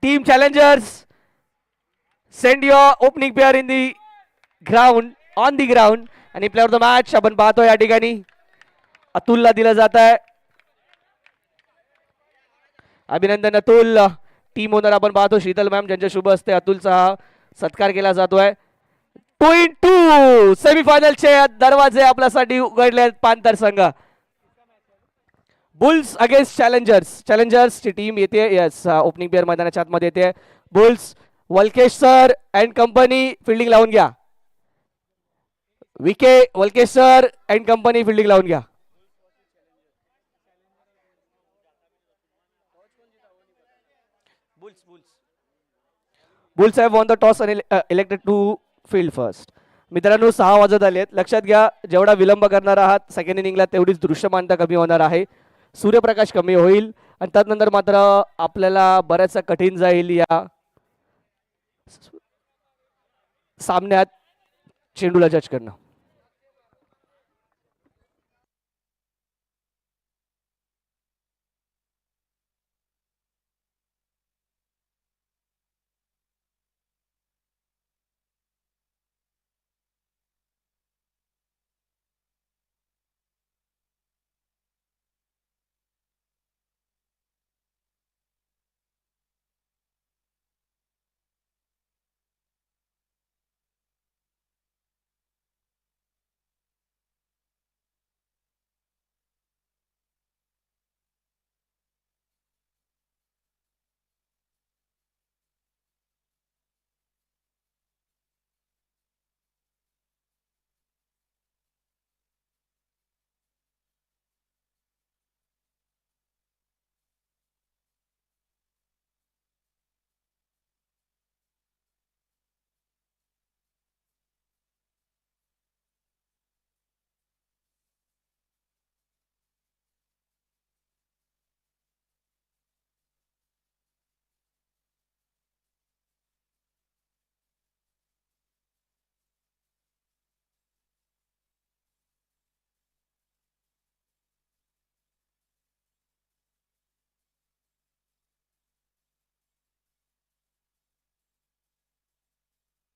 Team challengers, send your opening pair in the ground, on the ground. आणि player of the match आपण पाहतो या ठिकाणी अतुलला दिलं जात आहे. अभिनंदन अतुल. टीम ओनर आपण पाहतो शीतल मॅम, ज्यांच्या शुभ हस्ते अतुलचा सत्कार केला जातोय. 2-2 सेमीफायनलचे दरवाजे आपल्यासाठी उघडले आहेत पांथर संघ. Bulls against challengers. चॅलेंजर्सची टीम येते. यस, ओपनिंग पेअर मैदानाच्या आतमध्ये येते. Bulls Walkesh sir and company fielding लावून घ्या. विके Walkesh sir and company fielding लावून घ्या. Bulls have won the toss आणि इलेक्टेड टू फील्ड फर्स्ट. मित्रांनो 6 वाजत आलेत. लक्षात घ्या, जेवढा विलंब करणार आहात सेकंड इनिंगला तेवढीच दृश्यमानता कमी होणार आहे, सूर्यप्रकाश कमी होईल आणि त्यानंतर मात्र आपल्याला बऱ्याचसा कठीण जाईल या सामन्यात चेंडूला जज करणं.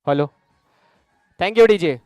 Hello, thank you DJ.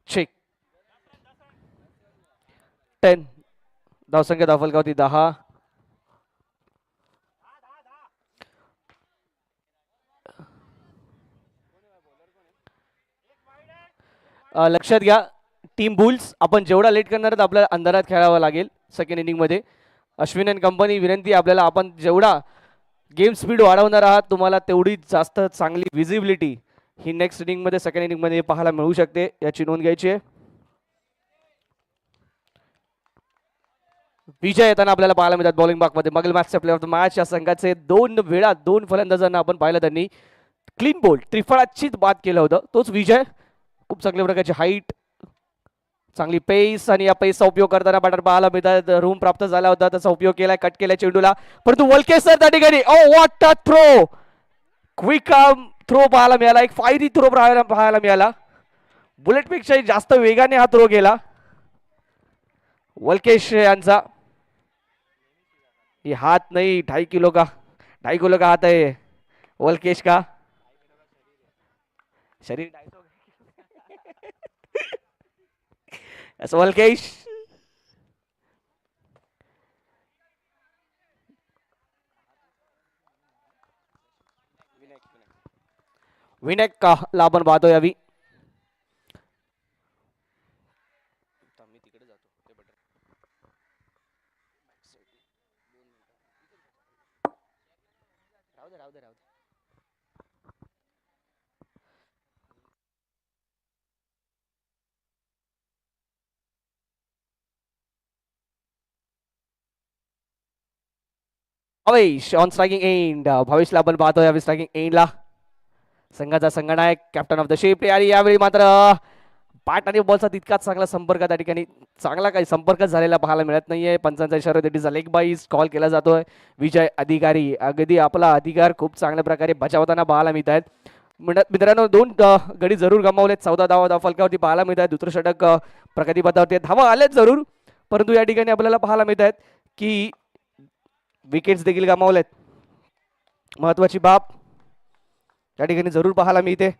चेक 10 धावसंख्या धावफलकावरती 10. लक्षात घ्या टीम बुल्स आपण जेवढा लेट करणार आहोत आपल्याला अंधारात खेळावं लागेल सेकंड इनिंगमध्ये. अश्विन अँड कंपनी विनंती आपल्याला आपण जेवढा गेम स्पीड वाढवणार आहात तुम्हाला तेवढी जास्त चांगली विजिबिलिटी ही नेक्स्ट इनिंगमध्ये सेकंड इनिंगमध्ये पाहायला मिळू शकते याची नोंद घ्यायची आहे. विजय येताना आपल्याला पाहायला मिळतात बॉलिंग बागमध्ये. मागील मॅचच्या प्लेअर ऑफ द मॅच या संघाचे 2 वेळा 2 फलंदाजांना आपण पाहिलं त्यांनी क्लीन बोल्ड त्रिफळाचीत बाद केलं होतं तोच विजय. खूप चांगल्या प्रकारची हाईट चांगली पेस आणि या पेसचा उपयोग करताना बॅटर पाहायला मिळतात. रूम प्राप्त झाला होता त्याचा उपयोग केलाय कट केलाय चेंडूला परंतु वलके सर त्या ठिकाणी oh what a throw quick throw पाहायला मिळाला. एक फायरी थ्रो पाहायला मिळाला. बुलेटपेक्षाही जास्त वेगाने हा थ्रो गेला वलकेश यांचा. ये हाथ नहीं 2.5 किलो का 2.5 किलो का हाथ है वलकेश का शरीर 250 वलकेश. विनायक का ला आपण पाहतोय यावी. Bhavesh on striking end. भावेशला आपण पाहतोय यावेळी स्ट्रायकिंग एंडला. संघाचा संघनायक कॅप्टन ऑफ द शिप आणि यावेळी मात्र बॅट आणि बॉलचा तितकाच चांगला संपर्क त्या ठिकाणी चांगला काही संपर्क झालेला पाहायला मिळत नाहीये. पंचांचा इशारा it is a leg byes call केला जातोय. विजय अधिकारी अगदी आपला अधिकार खूप चांगल्या प्रकारे बचावताना पाहायला मिळत आहेत. मित्रांनो 2 गडी जरूर गमावलेत. 14 धावा फलकावरती पाहायला मिळत आहेत. दुसरं षटक प्रगतीपथावरती धावा आलेत जरूर परंतु या ठिकाणी आपल्याला पाहायला मिळत आहेत की विकेट्स देखील गमावलेत. महत्वाची बाब या ठिकाणी जरूर पाहायला मिळते.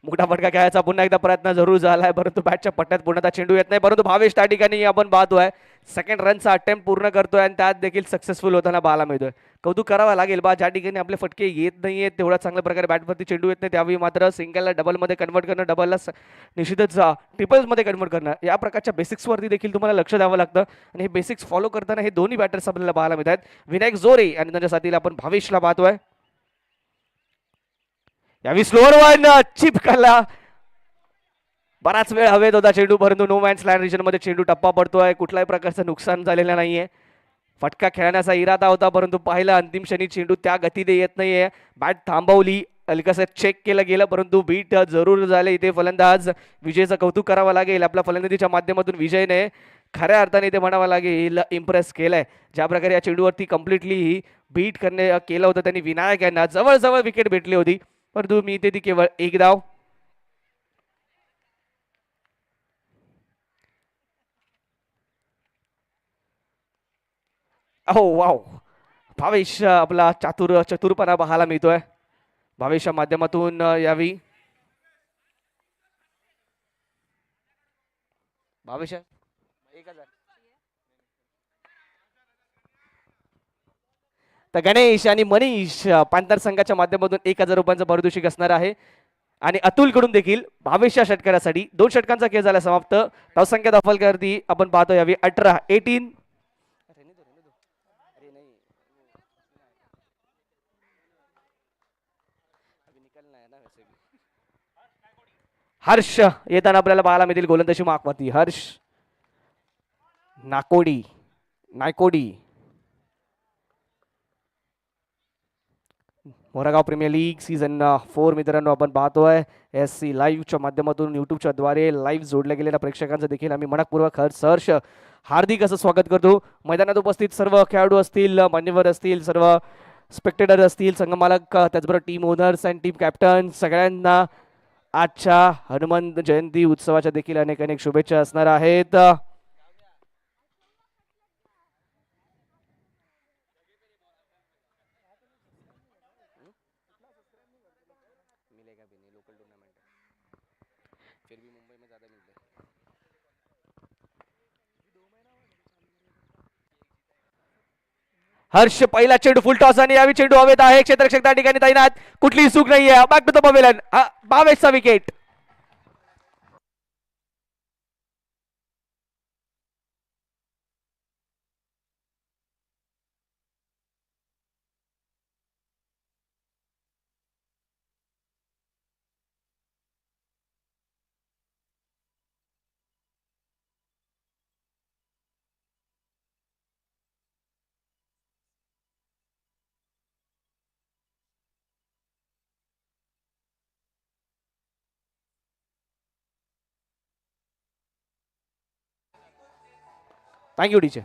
मोठा फटका खेळायचा पुन्हा एकदा प्रयत्न जरूर झालाय परंतु बॅटच्या पट्ट्यात पूर्णतः चेंडू येत नाही. परंतु भावेश त्या ठिकाणी आपण पाहतोय सेकंड रनचा अटेम्प्ट पूर्ण करतोय आणि त्यात देखील सक्सेसफुल होताना पाहायला मिळतोय. कौतुक करावं लागेल बा ज्या ठिकाणी आपले फटके येत नाहीये तेवढ्या चांगल्या प्रकारे बॅटवरती चेंडू येत नाही त्यावेळी मात्र सिंगलला डबलमध्ये कन्वर्ट करणं डबलला निश्चितच ट्रिपल्समध्ये कन्वर्ट करणं या प्रकारच्या बेसिक्सवरती देखील तुम्हाला लक्ष द्यावं लागतं आणि हे बेसिक्स फॉलो करताना हे दोन्ही बॅटर्स आपल्याला पाहायला मिळतात. विनायक जोरे आणि त्यांच्या साथीला आपण भावेशला पाहतोय. यावेळी स्लोअर वन चिपकला बराच वेळ हवेत होता चेंडू परंतु नो मॅन्स लँड रिजन मध्ये चेंडू टप्पा पडतोय. कुठल्याही प्रकारचं नुकसान झालेलं नाहीये. फटका खेळण्याचा इरादा होता परंतु पाहिला अंतिम क्षणी चेंडू त्या गतीने येत नाहीये. बॅट थांबवली हलकसं चेक केलं गेलं परंतु बीट जरूर झाले. इथे फलंदाज विजयचं कौतुक करावं लागेल. आपल्या फलंदाजीच्या माध्यमातून विजयने खऱ्या अर्थाने इथे म्हणावं लागेल इम्प्रेस केलंय. ज्या प्रकारे या चेंडूवरती कम्प्लिटली बीट केलं होतं त्यांनी विनायक यांना जवळजवळ विकेट भेटली होती परंतु मी इथे ती केवळ 1 धाव. हो वाव भावेश आपला चतुरपणा पाहायला मिळतोय. भावेशच्या माध्यमातून यावी भावेश 1000 तर गणेश आणि मनीष पांतर संघाच्या माध्यमातून 1000 रुपयांचं पारितोषिक असणार आहे आणि अतुल कडून देखील भावेशच्या षटकारासाठी 2 षटकांचा खेळ झाला समाप्त. धावसंख्या दाखल आपण पाहतो यावी 18 हर्ष येताना आपल्याला पाहायला मिळतील गोलंदाजी मार्कवरती. Harsh Naikodi Moragaon premier league season 4 मित्रांनो आपण पाहतोय SC लाईव्हच्या माध्यमातून युट्यूबच्या द्वारे लाईव्ह जोडल्या गेलेल्या प्रेक्षकांचं देखील आम्ही मनपूर्वक हर्ष हार्दिक असं स्वागत करतो. मैदानात उपस्थित सर्व खेळाडू असतील मान्यवर असतील सर्व स्पेक्टेटर असतील संघमालक त्याचबरोबर team owners and team captain सगळ्यांना आजच्या हनुमान जयंती उत्सवाच्या देखील अनेक शुभेच्छा असणार आहेत. हर्ष पहिला चेंडू फुल टॉस आणि यावी चेंडू हवेत आहे. क्षेत्ररक्षक त्या ठिकाणी तैनात, कुठलीही चूक नाहीये. Back to the pavilion. 22चा wicket. Thank you DJ.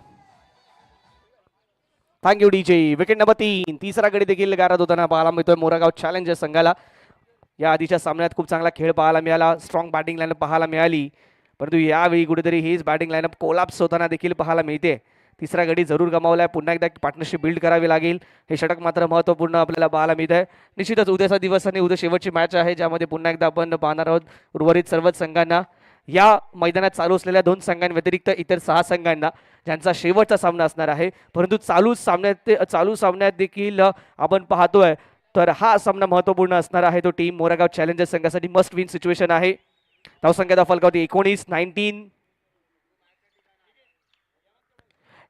Thank you DJ. Wicket number 3. तिसरा गडी देखील गारद होताना पाहायला मिळतोय मोरागाव चॅलेंजर्स संघाला. या आधीच्या सामन्यात खूप चांगला खेळ पाहायला मिळाला, स्ट्रॉंग बॅटिंग लाईनअप पाहायला मिळाली, परंतु यावेळी कुठेतरी हीच बॅटिंग लाईनअप कोलॅप्स होताना देखील पाहायला मिळते. तिसरा गडी जरूर गमावलाय, पुन्हा एकदा पार्टनरशिप बिल्ड करावी लागेल. हे षटक मात्र महत्त्वपूर्ण आपल्याला पाहायला मिळत आहे. निश्चितच उद्याचा दिवस आणि उद्या शेवटची मॅच आहे, ज्यामध्ये पुन्हा एकदा आपण पाहणार आहोत उर्वरित सर्वच संघांना, या मैदानात चालू असलेल्या 2 संघांव्यतिरिक्त इतर 6 संघांना ज्यांचा शेवटचा सामना असणार आहे. परंतु चालू सामन्यात देखील आपण पाहतोय तर हा सामना महत्त्वपूर्ण असणार आहे. तो टीम मोरागाव चॅलेंजर्स संघासाठी मस्ट विन सिच्युएशन आहे. धावसंख्या फलकावती 19.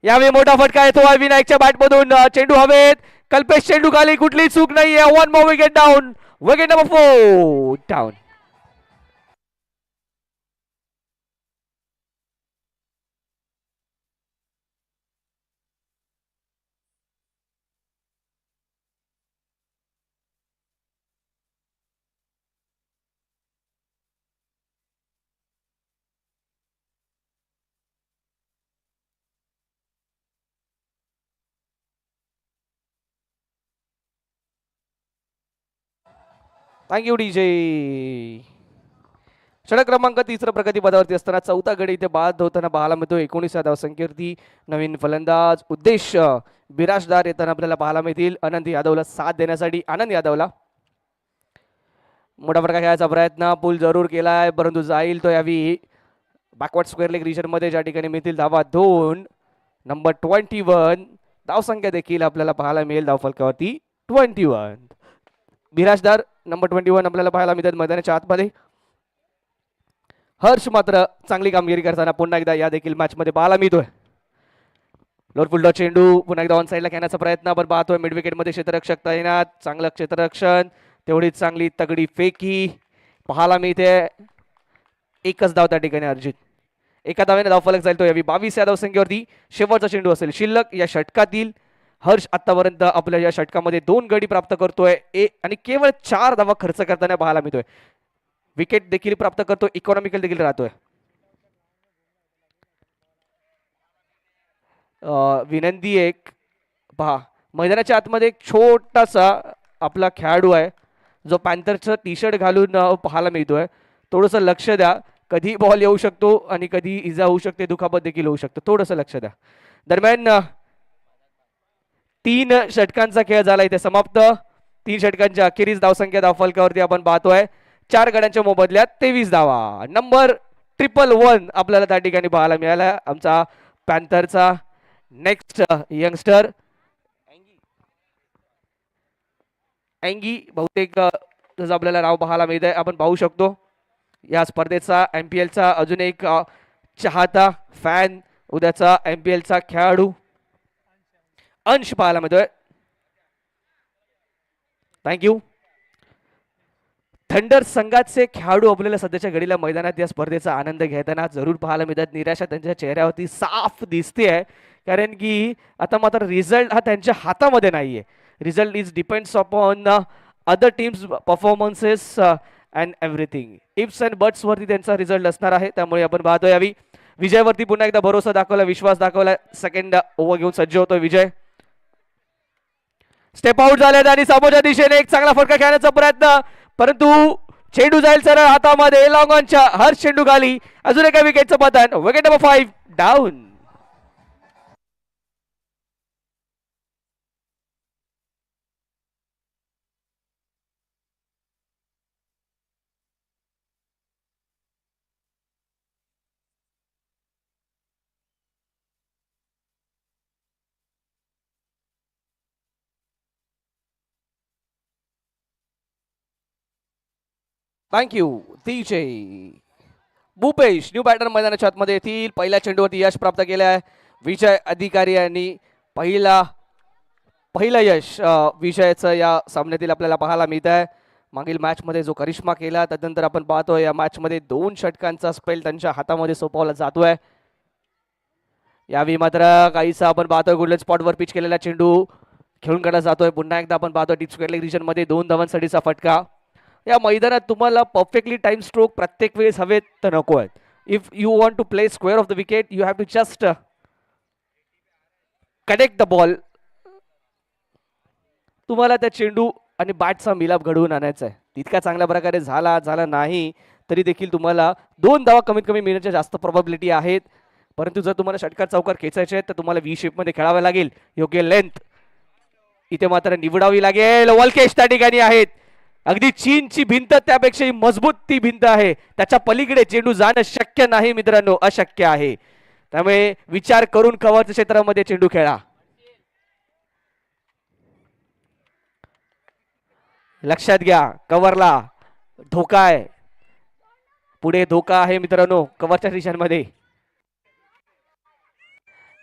यावेळी मोठा फटका येतो विनायकच्या बॅटमधून. चेंडू हवेत, कल्पेश चेंडू खाली, कुठली चूक नाहीये. 1 more wicket down. Wicket number 4 down. Thank you DJ. षटक क्रमांक 3 प्रगती पदावरती असताना चौथा गडी इथे बाद होताना पाहायला मिळतो. 19 धावसंख्येवरती नवीन फलंदाज उद्देश बिराजदार येताना आपल्याला पाहायला मिळतील. आनंद यादवला साथ देण्यासाठी. आनंद यादवला मोठा फटका खेळायचा प्रयत्न पूल जरूर केलाय, परंतु जाईल तो यावी बॅकवर्ड स्क्वेअर लेग रिजन मध्ये, ज्या ठिकाणी मिळतील धावा 2. नंबर 21 धावसंख्या देखील आपल्याला पाहायला मिळेल धावफलकावरती 21. बिराजदार नंबर 21 आपल्याला पाहायला मिळतात मैदानाच्या आतमध्ये. हर्ष मात्र चांगली कामगिरी करताना पुन्हा एकदा या देखील मॅच मध्ये पाहायला मिळतोय. लोअर फुलडॉ चेंडू पुन्हा एकदा ऑन साईडला खेळण्याचा प्रयत्न आपण पाहतोय. मिड विकेट मध्ये क्षेत्ररक्षक तैनात, चांगलं क्षेत्ररक्षण, तेवढीच चांगली तगडी फेकी पाहायला मिळते. एकच धाव त्या ठिकाणी अर्जित. एका धावेने धावफलक जाईल तो यावी 22 या धावसंख्येवरती. शेवटचा चेंडू असेल शिल्लक या षटकातील. हर्ष आतापर्यंत आपल्या या षटकामध्ये 2 गडी प्राप्त करतोय आणि केवळ 4 धावा खर्च करताना पाहायला मिळतोय. विकेट देखील प्राप्त करतो, इकॉनॉमिकल देखील राहतोय. विनंती एक पहा, मैदानाच्या आतमध्ये एक छोटासा आपला खेळाडू आहे जो पॅन्थरचं टी शर्ट घालून पाहायला मिळतोय. थोडंसं लक्ष द्या, कधी बॉल येऊ शकतो आणि कधी इजा होऊ शकते, दुखापत देखील होऊ शकतो, थोडंसं लक्ष द्या. दरम्यान 3 षटकांचा खेळ झाला इथे समाप्त. 3 षटकांच्या अखेरीस धावसंख्या धावफलकावरती आपण पाहतोय 4 गड्यांच्या मोबदल्यात 23 धावा. नंबर 111 आपल्याला त्या ठिकाणी पाहायला मिळाला आमचा पॅन्थरचा नेक्स्ट यंगस्टर अँगी. बहुतेक जसं आपल्याला नाव पाहायला मिळत आहे, आपण पाहू शकतो या स्पर्धेचा MPL चा अजून एक चाहता फॅन, उद्याचा MPL चा खेळाडू अंश पाहायला मिळतोय. थँक्यू. थंडर संघाचे खेळाडू आपल्याला सध्याच्या घडीला मैदानात या स्पर्धेचा आनंद घेताना जरूर पाहायला मिळतात. निराशा त्यांच्या चेहऱ्यावरती साफ दिसते आहे, कारण की आता मात्र रिझल्ट हा त्यांच्या हातामध्ये नाहीये. Result is depends upon other teams performances and everything. Ifs and buts वरती त्यांचा रिझल्ट असणार आहे. त्यामुळे आपण पाहतो यावी विजयवरती पुन्हा एकदा भरोसा दाखवला, विश्वास दाखवला. सेकंड ओव्हर घेऊन सज्ज होतोय विजय. स्टेप आउट झाले आणि समोरच्या दिशेने एक चांगला फटका खेळण्याचा प्रयत्न, परंतु चेंडू जाईल सरळ हातामध्ये. लॉंग ऑनच्या हर्ष चेंडू खाली. अजून एका विकेटचं पतन. Wicket number 5 down. Thank you DJ Bhupesh new batter मैदानाच्या आतमध्ये येथील पहिल्या चेंडूवरती यश प्राप्त केलं आहे विजय अधिकारी यांनी पहिलं यश विजयाचं या सामन्यातील आपल्याला पाहायला मिळत आहे मागील मॅच मध्ये जो करिश्मा केला त्यानंतर आपण पाहतोय या मॅच मध्ये 2 षटकांचा स्पेल त्यांच्या हातामध्ये सोपवला जातोय यावेळी मात्र काहीसा आपण पाहतोय गोल्डन स्पॉटवर पिच केलेला चेंडू खेळून काढला जातोय पुन्हा एकदा आपण पाहतोय डीप स्क्वेअर लेग रिजन मध्ये 2 धावांसाठीचा फटका या मैदानात तुम्हाला परफेक्टली टाइम स्ट्रोक प्रत्येक वेळेस हवेत तर नको आहेत if you want to play square of the wicket you have to just connect the ball तुम्हाला त्या चेंडू आणि बॅटचा मिलाप घडवून आणायचा आहे तितक्या चांगल्या प्रकारे झाला नाही तरी देखील तुम्हाला 2 धावा कमीत कमी मिळण्याच्या जास्त प्रोबॅबिलिटी आहेत परंतु जर तुम्हाला षटकार चौकार खेचायचे आहेत तर तुम्हाला व्ही शेप मध्ये खेळावे लागेल योग्य लेंथ इथे मात्र निवडावी लागेल वलकेश त्या ठिकाणी आहेत अगदी चीनची भिंत त्यापेक्षाही मजबूत ती भिंत आहे त्याच्या पलीकडे चेंडू जाणं शक्य नाही मित्रांनो अशक्य आहे त्यामुळे विचार करून कव्हरच्या क्षेत्रामध्ये चेंडू खेळा लक्षात घ्या कव्हरला धोका आहे पुढे धोका आहे मित्रांनो कव्हरच्या दिशांमध्ये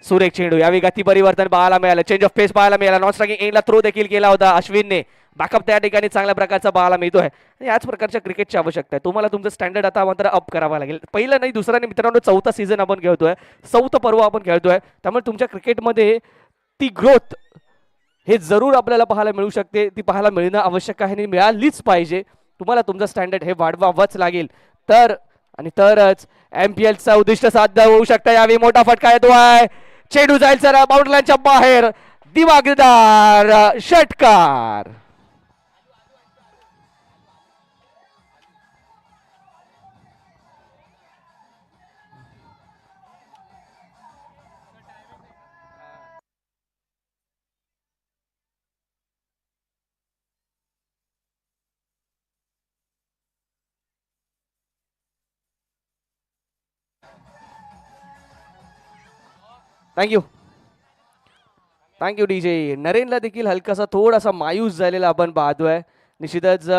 सुरेख चेंडू यावेळी गती परिवर्तन पाहायला मिळालं चेंज ऑफ पेस पाहायला मिळाला नॉन स्ट्रायकिंग एंडला थ्रो देखील केला होता अश्विनने बॅकअप त्या ठिकाणी चांगल्या प्रकारचा पाहायला मिळतोय याच प्रकारच्या क्रिकेटची आवश्यकता आहे तुम्हाला तुमचं स्टँडर्ड आता मात्र अप करावा लागेल पहिलं नाही दुसरा नाही मित्रांनो चौथा सीझन आपण खेळतोय 4थं पर्व आपण खेळतोय त्यामुळे तुमच्या क्रिकेटमध्ये ती ग्रोथ हे जरूर आपल्याला पाहायला मिळू शकते ती पाहायला मिळणं आवश्यक आहे आणि मिळालीच पाहिजे तुम्हाला तुमचं स्टँडर्ड हे वाढवावंच लागेल तर आणि तरच MPLचं उद्दिष्ट साध्य होऊ शकतं यावेळी मोठा फटका येतो आहे चेंडू जाईल सर बाउंड्रीच्या बाहेर दिमागदार षटकार थँक्यू DJ नरेनला देखील हलकासा थोडासा मायूस झालेला आपण पाहतोय निश्चितच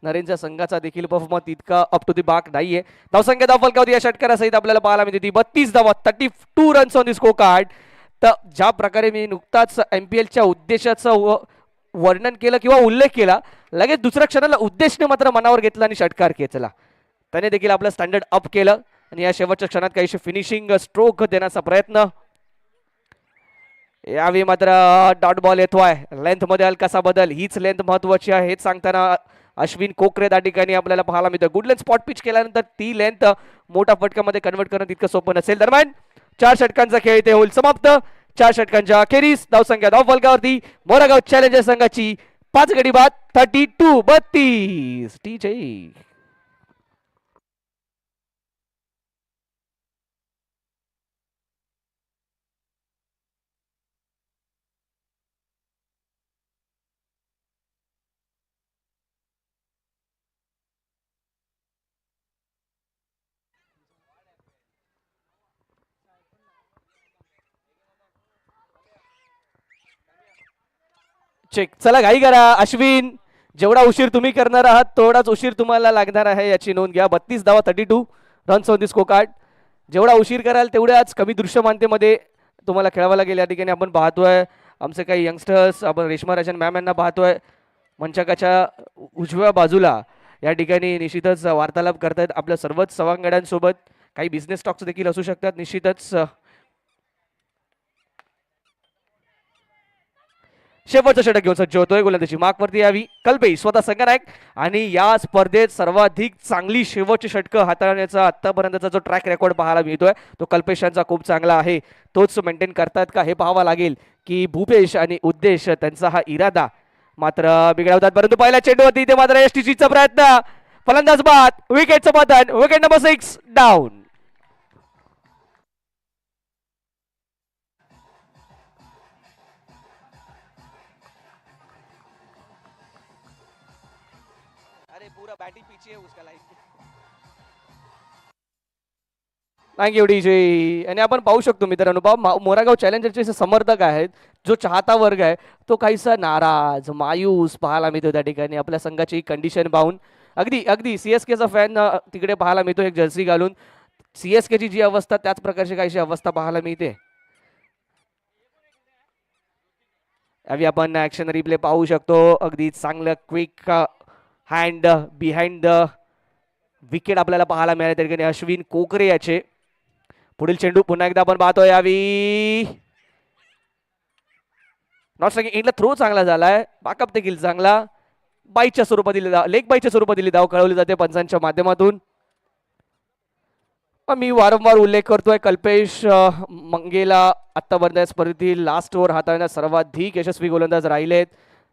नरेनच्या संघाचा देखील परफॉर्मन्स तितका अप टू दी मार्क नाहीये धावसंख्या धावफलकावरती या षटकारासहित आपल्याला पाहायला मिळते 32 धावा 32 runs on the score card तर ज्या प्रकारे मी नुकताच MPLच्या उद्देशाचं वर्णन केलं किंवा उल्लेख केला लगेच दुसऱ्या क्षणाला उद्देशने मात्र मनावर घेतला आणि षटकार खेचला त्याने देखील आपलं स्टँडर्ड अप केलं आणि या शेवटच्या क्षणात काहीशी फिनिशिंग स्ट्रोक देण्याचा प्रयत्न यावेळी मात्र डॉट बॉल येतोय लेंथ मध्ये हलकासा बदल हीच लेंथ महत्वाची आहे हेच सांगताना अश्विन कोकरे त्या ठिकाणी आपल्याला पाहायला मिळतं गुड लेंथ स्पॉट पिच केल्यानंतर ती लेंथ मोठ्या फटक्यामध्ये कन्वर्ट करणं तितकं सोपं नसेल दरम्यान 4 षटकांचा खेळ इथे होईल समाप्त 4 षटकांच्या अखेरीस धावसंख्या धावफलकावरती मोरागाव चॅलेंजर संघाची 5 गडी बाद 32 TJ चेक चला घाई करा अश्विन जेवढा उशीर तुम्ही करणार आहात तेवढाच उशीर तुम्हाला लागणार आहे याची नोंद घ्या 32 धावा 32 runs on the score card जेवढा उशीर कराल तेवढ्याच कमी दृश्यमानतेमध्ये तुम्हाला खेळावं लागेल या ठिकाणी आपण पाहतोय आमचे काही यंगस्टर्स आपण रेश्मा राजन मॅम यांना पाहतोय मंचकाच्या उजव्या बाजूला या ठिकाणी निश्चितच वार्तालाप करतायत आपल्या सर्वच सवंगड्यांसोबत काही बिझनेस टॉक्स देखील असू शकतात निश्चितच शेवटचं षटक घेऊन सज्ज होतोय गोलंदाजी मार्कवरती यावी कल्पेश स्वतः संघनायक आणि या स्पर्धेत सर्वाधिक चांगली शेवटची षटकं हाताळण्याचा आतापर्यंतचा जो ट्रॅक रेकॉर्ड पाहायला मिळतोय तो कल्पेश यांचा खूप चांगला आहे तोच मेंटेन करतात का हे पाहावं लागेल की भूपेश आणि उद्देश त्यांचा हा इरादा मात्र बिघडवतात परंतु पहिल्या चेंडूवरती इथे मात्र STCचा प्रयत्न फलंदाज बाद विकेटचं पतन विकेट नंबर 6 डाऊन पूरा बैटिंग पीछे है उसका लाइन थँक्यू DJ आणि आपण पाहू शकतो मित्रांनो मोरागाव चॅलेंजरचे समर्थक आहेत जो चाहता वर्ग आहे तो काहीसा नाराज मायूस पाहायला मिळतो त्या ठिकाणी आपल्या संघाची कंडिशन पाहून अगदी अगदी सीएसकेचा फॅन तिकडे पाहायला मिळतो एक जर्सी घालून. सीएसकेची जी अवस्था त्याच प्रकारची काहीशी अवस्था पाहायला मिळते. यावी आपण ऍक्शन रिप्ले पाहू शकतो. अगदी चांगलं quick hand behind the wicket आपल्याला पाहायला मिळाले त्या ठिकाणी अश्विन कोकरे याचे. पुढील चेंडू पुन्हा एकदा आपण पाहतोय यावी नॉट स्ट्रायकिंग एंडला थ्रो चांगला झालाय. बाकअप देखील चांगला. बाईच्या स्वरूपात दिली धाव, लेग बाईच्या स्वरूपात दिली धाव कळवली जाते पंचांच्या माध्यमातून. मी वारंवार उल्लेख करतोय कल्पेश मंगेला आतापर्यंत या स्पर्धेतील लास्ट ओव्हर हाताळण्यात सर्वाधिक यशस्वी गोलंदाज राहिलेत.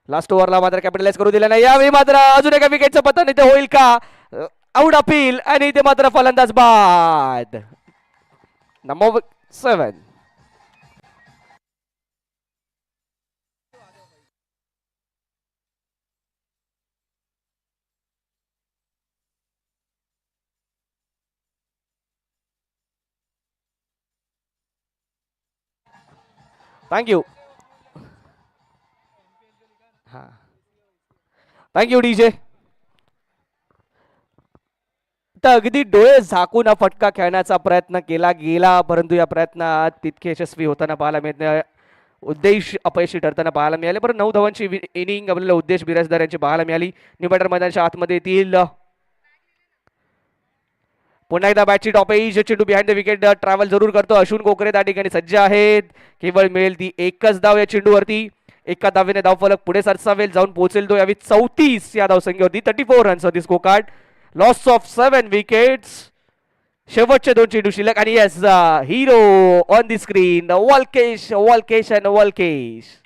लास्ट ओव्हरला मात्र कॅपिटलाइज करू दिले नाही. यावेळी मात्र अजून एका विकेटचं पतन इथे होईल का? आउट अपील आणि इथे मात्र फलंदाज बाद. नंबर 7. थँक्यू. हा थँक्यू डीजे. तर अगदी डोळे झाकून हा फटका खेळण्याचा प्रयत्न केला गेला परंतु या प्रयत्नात तितके यशस्वी होताना पाहायला मिळत नाही. उद्देश अपयशी ठरताना पाहायला मिळाले. बरं 9 धावांची इनिंग आपल्याला उद्देश बिराजदार यांची पाहायला मिळाली. न्यू मैदानाच्या आतमध्ये येतील. पुन्हा एकदा बॅटची टॉप एज चेंडू बिहाइंड द विकेट ट्रॅव्हल जरूर करतो. अश्विन कोकरे त्या ठिकाणी सज्ज आहेत. केवळ मिळेल ती एकच धाव या चेंडूवरती. एका धावेने धावफलक पुढे सरसावेल जाऊन पोहोचेल तो यावी 34 या धावसंख्येवरती. 34 रन्स होती scorecard. Loss of 7 wickets. शेवटचे 2 चेंडू शिल्लक आणि yes hero on the screen Walkesh Walkesh and Walkesh.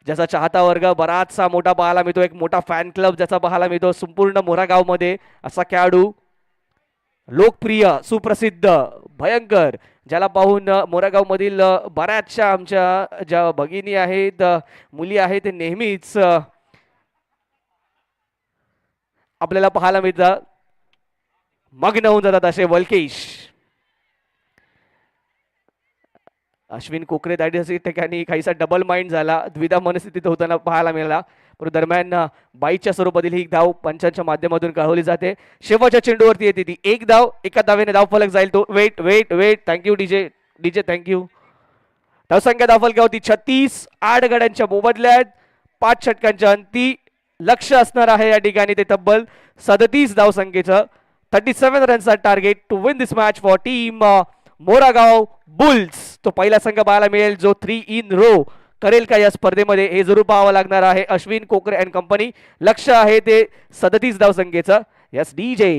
ज्याचा चाहता वर्ग बराचसा मोठा पाहायला मिळतो. एक मोठा फॅन क्लब ज्याचा पाहायला मिळतो संपूर्ण मोरागाव मध्ये. असा खेळाडू लोकप्रिय सुप्रसिद्ध भयंकर ज्याला पाहून मोरागाव मधील बऱ्याचशा आमच्या ज्या भगिनी आहेत मुली आहेत ते नेहमीच आपल्याला पाहायला मिळतात. मग्न होऊन जातात असे वल्केश. अश्विन कोकरे त्या ठिकाणी काहीसा डबल माइंड झाला. द्विधा मनस्थितीत होताना पाहायला मिळाला. परंतु दरम्यान बाईच्या स्वरूपातील ही धाव पंचांच्या माध्यमातून कळवली जाते. शेवटच्या चेंडूवरती येते ती एक धाव. एका धावेने धाव फलक जाईल तो. Wait wait wait thank you DJ DJ thank you. धावसंख्या धावफलकावरती 36. 8 गड्यांच्या मोबदल्यात 5 षटकांच्या अंती लक्ष असणार आहे या ठिकाणी ते तब्बल 37 धावसंख्येचं 37 रनचा target to win this match for team Moragaon bulls. तो पहिला संघ पाहायला मिळेल जो 3 इन रो करेल का या स्पर्धेमध्ये हे जरूर पाहावं लागणार आहे. अश्विन कोकरे अँड कंपनी. लक्ष आहे ते 37 धावसंख्येचं. Yes DJ.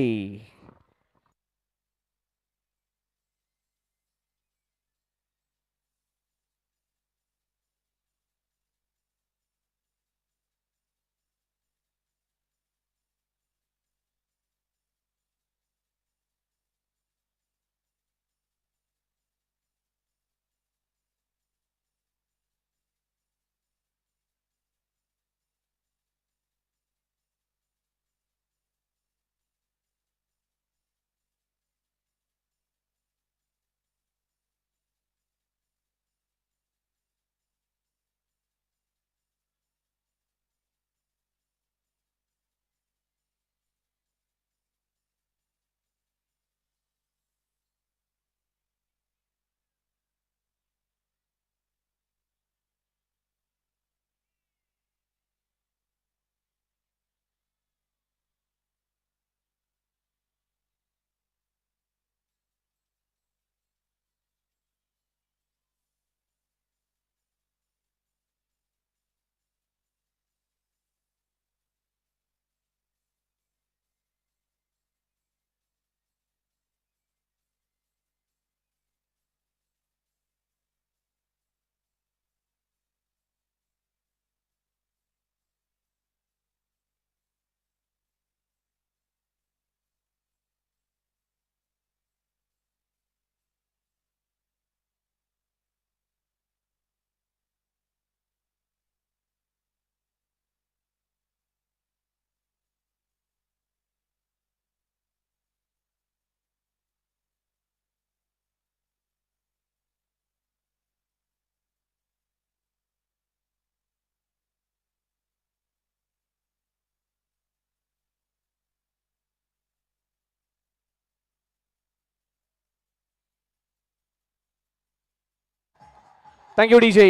Thank you DJ.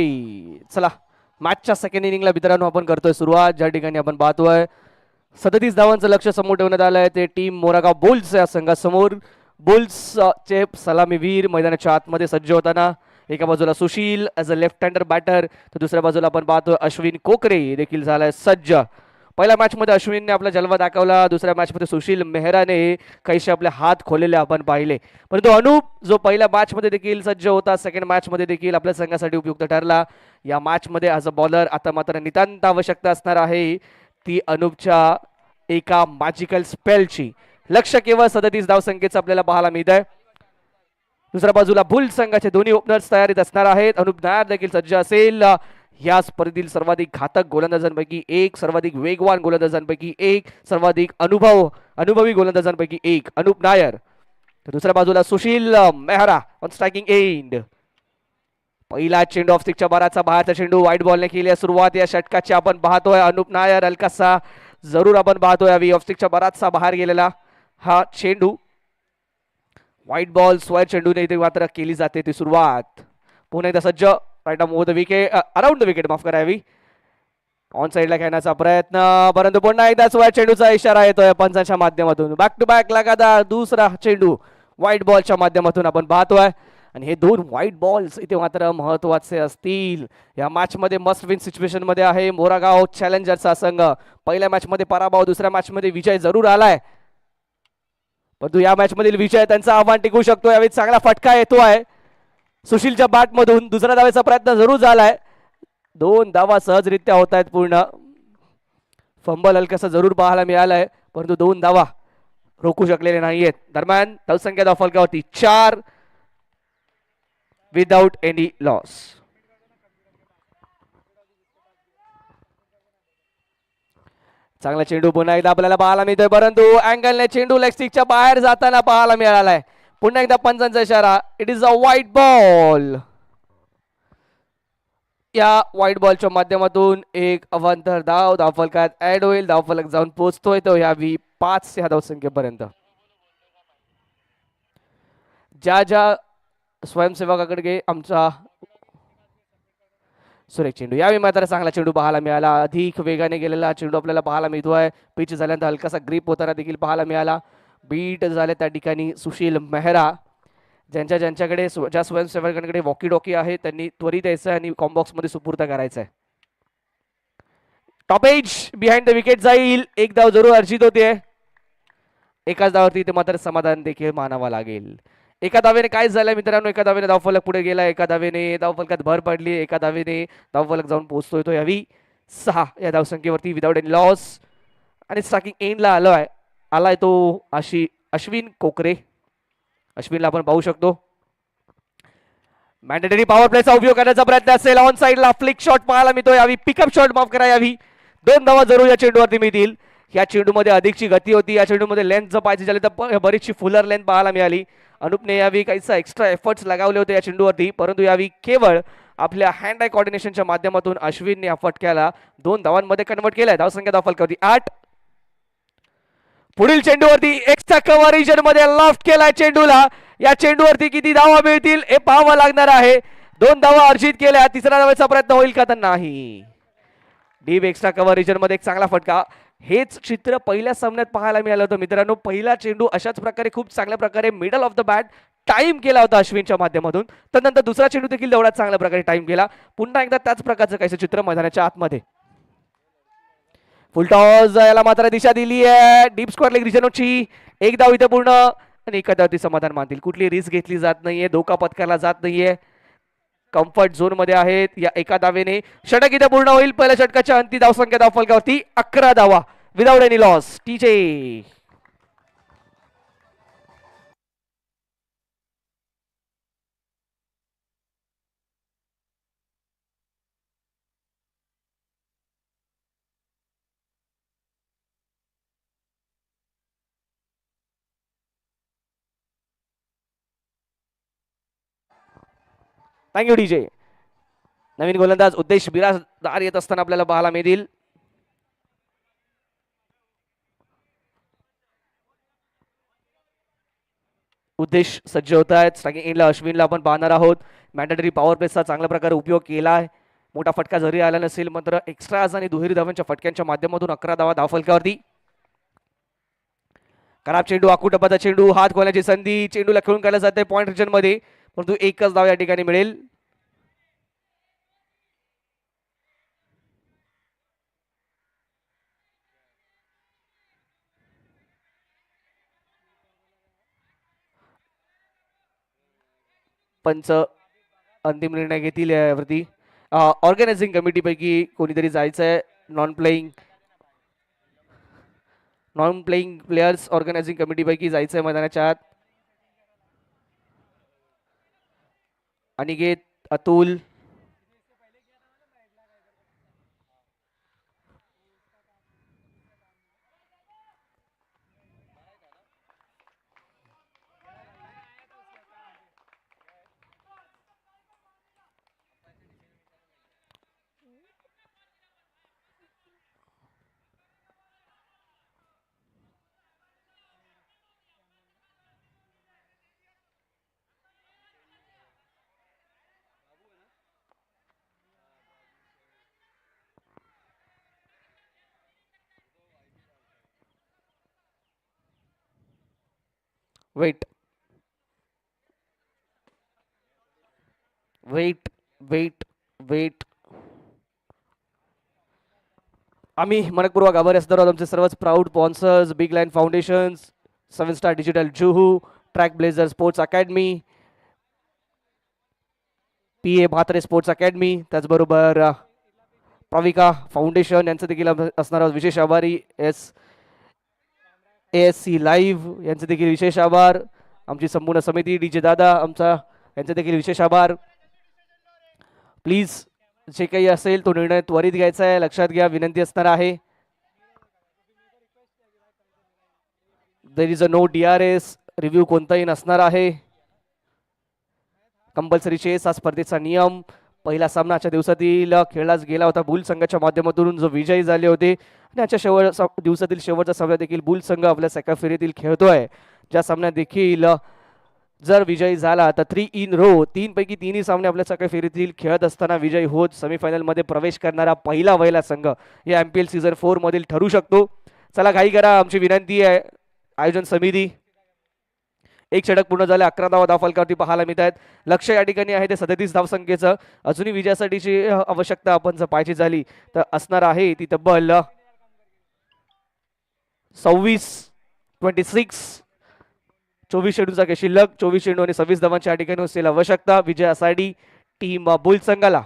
चला मॅचच्या सेकंड इनिंगला मित्रांनो आपण करतोय सुरुवात. ज्या ठिकाणी आपण पाहतोय 37 धावांचं लक्ष समोर ठेवण्यात आलंय. ते टीम मोरागाव बुल्स या संघासमोर. बुल्स चे सलामीवीर मैदानाच्या आतमध्ये सज्ज होताना एका बाजूला Sushil as a left hander batter, तर दुसऱ्या बाजूला आपण पाहतोय अश्विन कोकरे देखील झालाय सज्ज. पहिल्या मॅच मध्ये अश्विनने आपला जलवा दाखवला, दुसऱ्या मॅच मध्ये सुशील मेहराने काहीसे आपले हात खोललेले आपण पाहिले. परंतु अनुप जो पहिल्या मॅच मध्ये देखील सज्ज होता, सेकंड मॅच मध्ये देखील आपल्या संघासाठी उपयुक्त ठरला. या मॅच मध्ये ॲज अ बॉलर आता मात्र नितांत आवश्यकता असणार आहे ती अनुपच्या एका मॅजिकल स्पेलची. लक्ष केवळ 37 धावसंख्येचं आपल्याला पाहायला मिळत आहे. दुसऱ्या बाजूला बुल संघाचे दोन्ही ओपनर्स तयारीत असणार आहेत. अनुप नायर देखील सज्ज असेल. या स्पर्धेतील सर्वाधिक घातक गोलंदाजांपैकी एक, सर्वाधिक वेगवान गोलंदाजांपैकी एक, सर्वाधिक अनुभवी गोलंदाजांपैकी एक अनुप नायर. तर दुसऱ्या बाजूला Sushil Mehra on striking end. पहिला चेंडू ऑफ स्टिकच्या बाराचा बाहेरचा चेंडू व्हाईट बॉलने केली आहे सुरुवात या षटकाची. आपण पाहतोय अनुप नायर हलकासा जरूर आपण पाहतोय ऑफ स्टिकच्या बाराचा बाहेर गेलेला हा चेंडू. व्हाईट बॉल स्क्वेअर चेंडूने इथे मात्र केली जाते ती सुरुवात. पुन्हा एकदा सज्ज right over the wicket, around the wicket माफ करावी. ऑन साइडला खेळण्याचा प्रयत्न, परंतु पुन्हा एकदा स्क्वेअर चेंडूचा इशारा येतोय पंचांच्या माध्यमातून. बॅक टू बॅक लगातार दुसरा चेंडू व्हाईट बॉलच्या माध्यमातून आपण पाहतोय. आणि हे दोन व्हाईट बॉल्स इथे मात्र महत्वाचे असतील. या मॅच मध्ये मस्ट विन सिच्युएशन मध्ये आहे मोरागाव चॅलेंजरचा संघ. पहिल्या मॅच मध्ये पराभव, दुसऱ्या मॅच मध्ये विजय जरूर आलाय, परंतु या मॅच मधील विजय त्यांचा आव्हान टिकू शकतो. यावेळी चांगला फटका येतोय सुशीलच्या बॅट मधून. दुसऱ्या धावेचा प्रयत्न जरूर झालाय, 2 धावा सहजरित्या होत आहेत पूर्ण. फंबल हलकासा जरूर पाहायला मिळालाय, परंतु 2 धावा रोखू शकलेले नाहीयेत. दरम्यान धावसंख्या धावफलकावरती 4 विदाउट एनी लॉस. चांगला चेंडू पुन्हा एकदा आपल्याला पाहायला मिळतोय, परंतु अँगलने चेंडू लेग स्टिकच्या बाहेर जाताना पाहायला मिळालाय. पुन्हा एकदा पंचांचा इशारा, it is a white ball. या व्हाईट बॉलच्या माध्यमातून एक अवांतर धाव धावफलकात ऍड होईल. धावफलक जाऊन पोहोचतोय तो यावी 5 या धावसंख्येपर्यंत. ज्या स्वयंसेवकाकडे आमचा सुरेख चेंडू, यावेळी मात्र चांगला चेंडू पाहायला मिळाला. अधिक वेगाने गेलेला चेंडू आपल्याला पाहायला मिळतोय. पिच झाल्यानंतर हलकासा ग्रीप होताना देखील पाहायला मिळाला. बीट झाले त्या ठिकाणी सुशील मेहरा. ज्यांच्याकडे ज्या स्वयंसेवकांकडे वॉकी डॉकी आहे त्यांनी त्वरित यायचं आणि कॉम्बॉक्स मध्ये सुपूर्त करायचं आहे. टॉपेज बिहाइंड द विकेट जाईल. एक धाव जरूर अर्जित होते. एकाच धावावरती इथे मात्र समाधान देखील मानावा लागेल. एका धावेने काय झालंय मित्रांनो, एका धावेने धावफलक पुढे गेला, एका धावेने धावफलकात भर पडली, एका धावेने धावफलक जाऊन पोहोचतोय तो यावी 6 या धावसंख्येवरती विदाउट एनी लॉस. आणि स्ट्रायकिंग एंडला आलाय तो अश्विन कोकरे. अश्विनला आपण पाहू शकतो. मॅन्डेटरी पॉवर प्लेचा उपयोग करण्याचा प्रयत्न असेल. ऑन साइडला फ्लिक शॉट पाहायला मिळतो यावी, पिकअप शॉट माफ करा यावी. 2 धावा जरूर या चेंडूवरती मिळतील. या चेंडूमध्ये अधिकची गती होती. या चेंडूमध्ये लेंथ जर पाहिजे झाली तर बरीचशी फुलर लेंथ पाहायला मिळाली. अनुपने यावी काहीसा एक्स्ट्रा एफर्ट्स लगावले होते या चेंडूवरती, परंतु यावी केवळ आपल्या हँड आय कॉर्डिनेशनच्या माध्यमातून अश्विनने या फटक्याला 2 धावांमध्ये कन्वर्ट केलाय. धावसंख्या धावफलकावरती 8. पुढील चेंडूवरती एक्स्ट्रा कव्हर रिजन मध्ये लॉफ्ट केलाय चेंडूला. या चेंडूवरती किती धावा मिळतील हे पाहावं लागणार आहे. 2 धावा अर्जित केल्या, तिसऱ्या धावेचा प्रयत्न होईल का तर नाही. डीप एक्स्ट्रा कव्हर रिजन मध्ये एक चांगला फटका. हेच चित्र पहिल्या सामन्यात पाहायला मिळालं होतं मित्रांनो. पहिला चेंडू अशाच प्रकारे खूप चांगल्या प्रकारे middle of the bat time केला होता अश्विनच्या माध्यमातून. त्यानंतर दुसरा चेंडू देखील तेवढाच चांगल्या प्रकारे टाइम केला. पुन्हा एकदा त्याच प्रकारचं काहीसं चित्र मैदानाच्या आतमध्ये. फुल टॉस याला मात्र दिशा दिली आहे डीप स्क्वेअर लेग रिजनची. एक धाव इथे पूर्ण आणि एका धावती समाधान मानतील. कुठली रिस्क घेतली जात नाहीये, धोका पत्करला जात नाहीये, कम्फर्ट झोन मध्ये आहेत. या एका धावेने षटक इथे पूर्ण होईल. पहिल्या षटकाच्या अंतिम धावसंख्या धावफलकावरती 11 धावा without any loss. DJ thank you DJ. नवीन गोलंदाज उद्देश बिराजदार येत असताना आपल्याला पाहायला मिळतील. उद्देश सज्ज होत आहेत. स्ट्रायकिंग एंडला अश्विनला आपण पाहणार आहोत. मॅन्डेटरी पॉवर प्लेसचा चांगल्या प्रकारे उपयोग केला आहे. मोठा फटका जरी आला नसेल मात्र एक्स्ट्राज आणि दुहेरी धावांच्या फटक्यांच्या माध्यमातून 11 धावा धावफलकावरती. खराब चेंडू, आकुटप्पाचा चेंडू, हात खोलण्याची संधी, चेंडूला खेळून काढला जाते पॉइंट रिजन मध्ये, परंतु एकच धाव या ठिकाणी मिळेल. पंच अंतिम निर्णय घेतील यावरती. ऑर्गनायझिंग कमिटीपैकी कोणीतरी जायचंय. नॉन प्लेइंग प्लेयर्स ऑर्गनायझिंग कमिटीपैकी जायचंय मैदानाच्या आत. Aniket, Atul, wait wait wait wait. आम्ही मनपूर्वक आभारी असणार आहोत आमचे सर्वच proud sponsors, big line foundations, 7 star digital Juhu, track blazer sports academy, P A Mhatre sports academy, त्याचबरोबर प्रविका फाउंडेशन यांचे देखील असणार आहोत विशेष आभारी. ASC लाईव्ह यांचे देखील विशेष आभार. आमची संपूर्ण समिती, डीजे दादा आमचा, यांचे देखील विशेष आभार. प्लीज जे काही असेल तो निर्णय त्वरित घ्यायचा आहे, लक्षात घ्या, विनंती असणार आहे. There is a no DRS, review कोणताही नसणार आहे. कंपल्सरी चेस हा स्पर्धेचा नियम. पहिला सामनाच्या दिवसातील खेळला गेला होता बुल संघाच्या माध्यमातून, जो विजयी झाले होते. आणि आजच्या दिवसातील शेवटचा सामना देखील बुल संघ आपल्या सेकंड फेरीतील खेळतोय. ज्या सामन्यात देखील जर विजयी झाला तर 3 इन रो, 3 पैकी 3 सामने आपल्या सेकंड फेरीतील खेळत असताना विजयी होत सेमीफायनल मध्ये प्रवेश करणारा पहिला संघ या MPL सीझन 4 मधील ठरू शकतो. चला घाई करा, आमची विनंती आहे आयोजन समिती. एक षटक पूर्ण झाले, 11 धावा धावफलकावरती पाहायला मिळत आहेत. लक्ष या ठिकाणी आहे ते 37 धावसंख्येचं. अजूनही विजयासाठीची आवश्यकता आपण जर पाहिजे झाली तर असणार आहे ती तब्बल 24 चेंडूचा काही शिल्लक, 24 चेंडू आणि 26 धावांची या ठिकाणी असेल आवश्यकता विजयासाठी टीम बुल संघाला.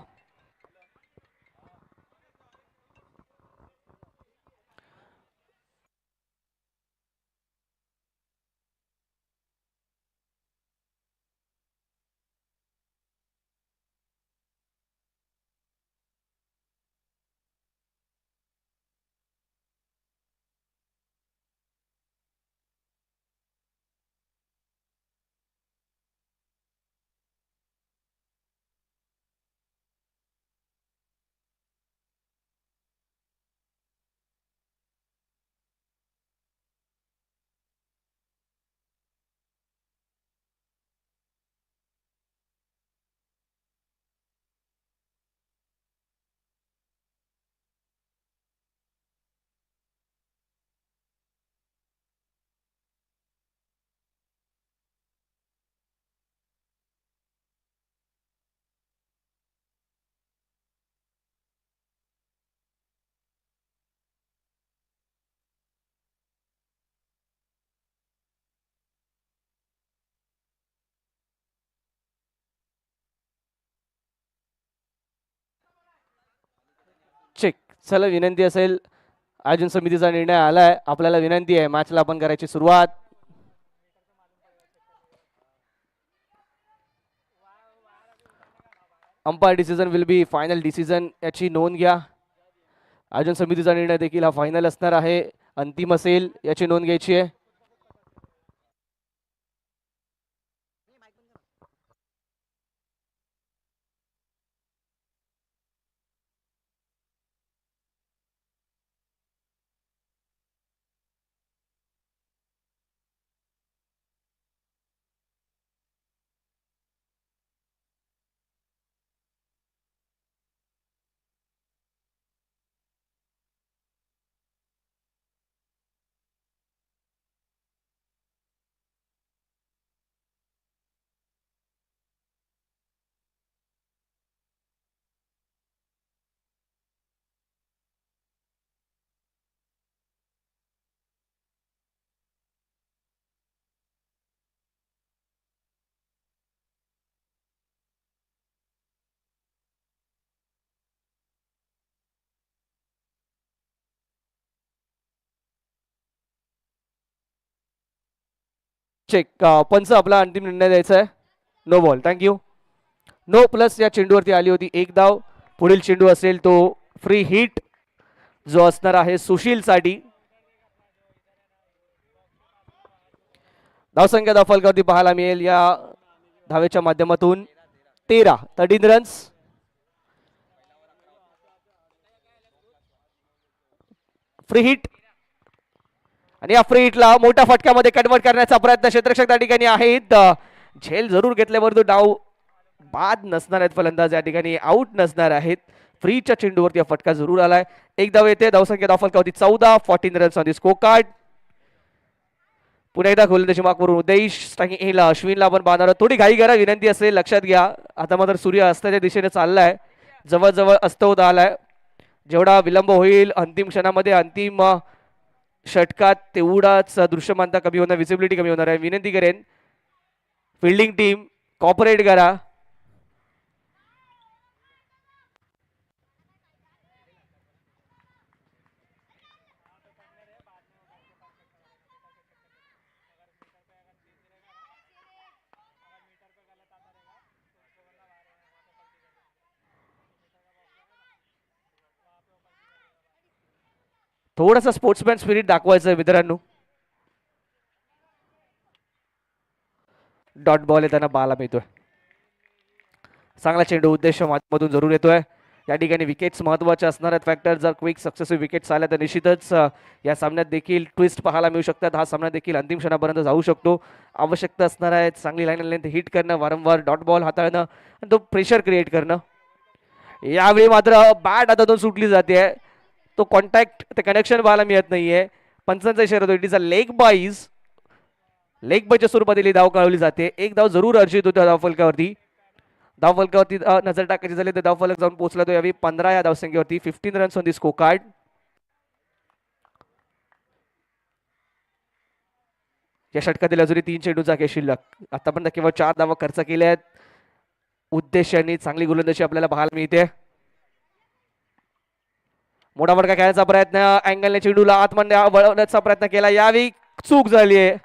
चेक. चला विनंती असेल, आयोजन समितीचा निर्णय आलाय, आपल्याला विनंती आहे मॅचला आपण करायची सुरुवात. Umpire decision will be final decision, याची नोंद घ्या. आयोजन समितीचा निर्णय देखील हा फायनल असणार आहे, अंतिम असेल, याची नोंद घ्यायची आहे. चेक. पंच आपला अंतिम निर्णय द्यायचा आहे. No ball. Thank you. No plus या चेंडूवरती आली होती 1 धाव. पुढील चेंडू असेल तो फ्री हिट जो असणार आहे सुशील साठी. धावसंख्या धावफलकावरती पाहायला मिळेल या धावेच्या माध्यमातून 13 रन्स. फ्री हिट आणि या फ्री हिटला मोठ्या फटक्यामध्ये कन्वर्ट करण्याचा प्रयत्न क्षेत्ररक्षक त्या ठिकाणी आहेत. झेल जरूर घेतल्यावर तो डाव बाद नसणार आहेत. फलंदाज या ठिकाणी आउट नसणार आहेत. फ्रीच्या चेंडूवरती फटका जरूर आलाय. 1 धाव येते. धावसंख्या धावफलकावरती 14. 14 runs on the score card. पुन्हा एकदा गोलंदाजी मार्क वरून उद्देश. स्ट्रायकिंग एंडला अश्विनला आपण बांधणार. थोडी घाई करा विनंती असेल. लक्षात घ्या आता मात्र सूर्य अस्ताच्या दिशेने चाललाय. जवळजवळ अस्त होत आलाय. जेवढा विलंब होईल अंतिम क्षणामध्ये अंतिम षटकात तेवढाच दृश्यमानता कमी होणार, विजिबिलिटी कमी होणार आहे. विनंती करेन फिल्डिंग टीम कॉपरेट करा. थोडासा स्पोर्ट्समॅन स्पिरिट दाखवायचं आहे मित्रांनो. डॉट बॉल येताना बाला मिळतोय. चांगला चेंडू उद्देश मधून जरूर येतोय. या ठिकाणी विकेट्स महत्वाचे असणार आहेत. फॅक्टर जर क्विक सक्सेसिव्ह विकेट्स आल्या तर निश्चितच या सामन्यात देखील ट्विस्ट पाहायला मिळू शकतात. हा सामना देखील अंतिम क्षणापर्यंत जाऊ शकतो. आवश्यकता असणार आहे चांगली लाईन लेंथ हिट करणं, वारंवार डॉट बॉल हाताळणं आणि तो प्रेशर क्रिएट करणं. यावेळी मात्र बॅट हातातून सुटली जाते. तो कॉन्टॅक्ट ते कनेक्शन पाहायला मिळत नाहीये. पंचांचा इशारा होतो. It is a leg byes. Leg बाईच्या स्वरूपातील धाव कळवली जाते. 1 धाव जरूर अर्जित होतो धावफलकावरती. धावफलकावरती नजर टाकायची झाली तर धावफलक जाऊन पोहोचला तो यावेळी 15 या धावसंख्येवरती. 15 runs on the score card. या षटकातील अजूनही 3 चेंडूचा खेळ शिल्लक. आतापर्यंत केवळ 4 धावा खर्च केल्या आहेत. उद्देशाने चांगली गोलंदाजी आपल्याला पाहायला मिळते. मोठा फटका खेळण्याचा प्रयत्न. अँगलने चेंडूला आतमध्ये वळवण्याचा प्रयत्न केला. यावेळी चूक झालीये.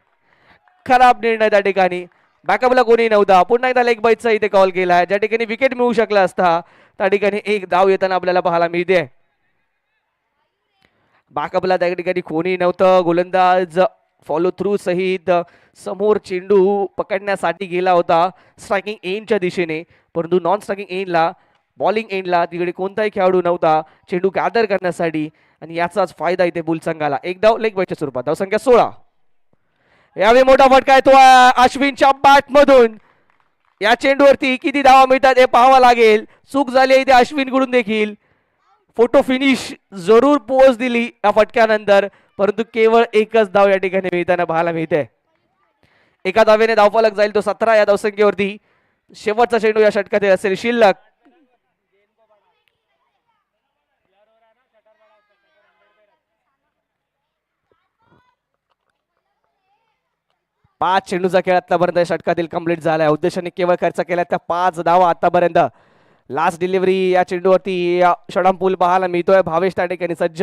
खराब निर्णय त्या ठिकाणी. बॅकअपला कोणी नव्हता. पुन्हा एकदा लेग बाईटचा इथे कॉल केलाय. ज्या ठिकाणी विकेट मिळू शकला असता त्या ठिकाणी 1 धाव येताना आपल्याला पाहायला मिळते. बॅकअपला त्या ठिकाणी कोणी नव्हतं. गोलंदाज फॉलो थ्रू सहित समोर चेंडू पकडण्यासाठी गेला होता स्ट्रायकिंग एंडच्या दिशेने, परंतु नॉन स्ट्रायकिंग एंडला बॉलिंग एंडला तिकडे कोणताही खेळाडू नव्हता चेंडू गॅदर करण्यासाठी आणि याचाच फायदा इथे बुल संघाला. 1 धाव लेग बाईटच्या स्वरूपात. धावसंख्या 16. यावेळी मोठा फटका येतो अश्विनच्या बॅट मधून. या चेंडूवरती किती धावा मिळतात हे पाहावं लागेल. चूक झाली इथे अश्विन कडून देखील. फोटो फिनिश जरूर पोच दिली या फटक्यानंतर, परंतु केवळ 1च धाव या ठिकाणी मिळताना पाहायला मिळते. एका धावेने धावफलक जाईल तो 17 या धावसंख्येवरती. शेवटचा चेंडू या षटकात असेल शिल्लक. पाच चेंडूचा खेळ आतापर्यंत षटकातील कंप्लीट झालाय. उद्देशाने केवळ खर्च केला त्या 5 धावा आतापर्यंत. लास्ट डिलिव्हरी या चेंडूवरती षडम पूल पाहायला मिळतोय. भावेश त्या ठिकाणी सज्ज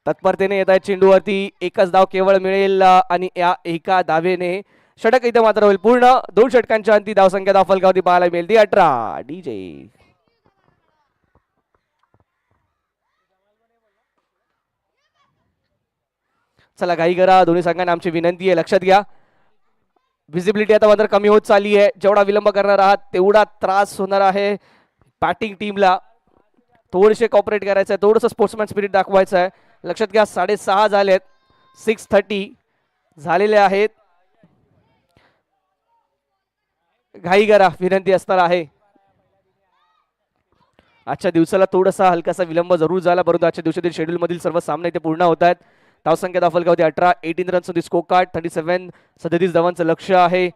तत्परतेने येत आहे चेंडूवरती. 1च धाव केवळ मिळेल आणि या एका धावेने षटक इथे मात्र होईल पूर्ण. 2 षटकांच्या अंती धावसंख्या धावफलकावरती पाहायला मिळेल ती 18. डीजे चला घाई करा. दोन्ही संघांना आमची विनंती आहे लक्षात घ्या. विजिबिलिटी आता मात्र कमी होत चालली आहे. जेवढा विलंब करणार आहात तेवढा त्रास होणार आहे बॅटिंग टीमला. थोडेसे कॉपरेट करायचं आहे. थोडंसं स्पोर्ट्समॅन स्पिरिट दाखवायचं आहे. लक्षात घ्या 6:30 झालेत. 6:30 झालेले आहेत. घाई करा विनंती असणार आहे. आजच्या दिवसाला थोडासा हलकासा विलंब जरूर झाला, परंतु आजच्या दिवसातील शेड्यूल मधील सर्व सामने इथे पूर्ण होत आहेत. धावसंख्या धावफलकावरती 18. 18 runs on the score card. 37 धावांचं लक्ष आहे.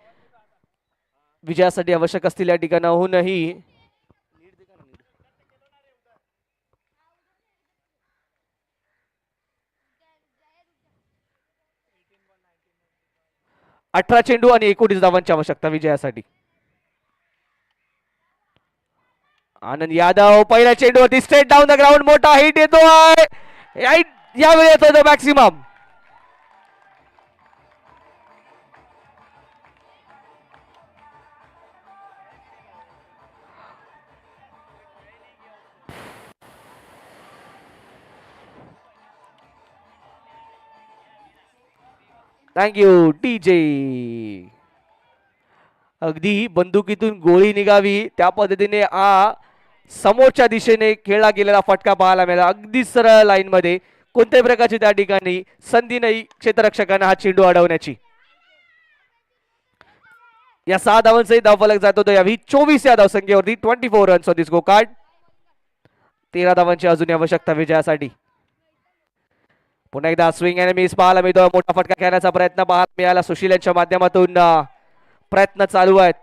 विजयासाठी आवश्यक असतील या ठिकाणाहूनही 18 चेंडू आणि 29 धावांची आवश्यकता विजयासाठी. आनंद यादव पहिल्या चेंडूवरती स्ट्रेट डाऊन द ग्राउंड मोठा हिट येतोय. 8 यावेळी येतो मॅक्सिमम. Thank you TJ. अगदी बंदुकीतून गोळी निघावी त्या पद्धतीने समोरच्या दिशेने खेळला गेलेला फटका पाहायला मिळाला. अगदी सरळ लाईन मध्ये, कोणत्याही प्रकारची त्या ठिकाणी संधी नाही क्षेत्ररक्षकांना हा चेंडू अडवण्याची. या 6 धावांचाही धावफलक जातो तो यावी 24 या धावसंख्येवरती. 24 runs on this go kart. 13 धावांची अजून आवश्यकता विजयासाठी. पुन्हा एकदा स्विंग आणि मिस पाहायला मिळतो. मोठा फटका खेळण्याचा प्रयत्न पाहायला मिळाला सुशील यांच्या माध्यमातून. प्रयत्न चालू आहेत.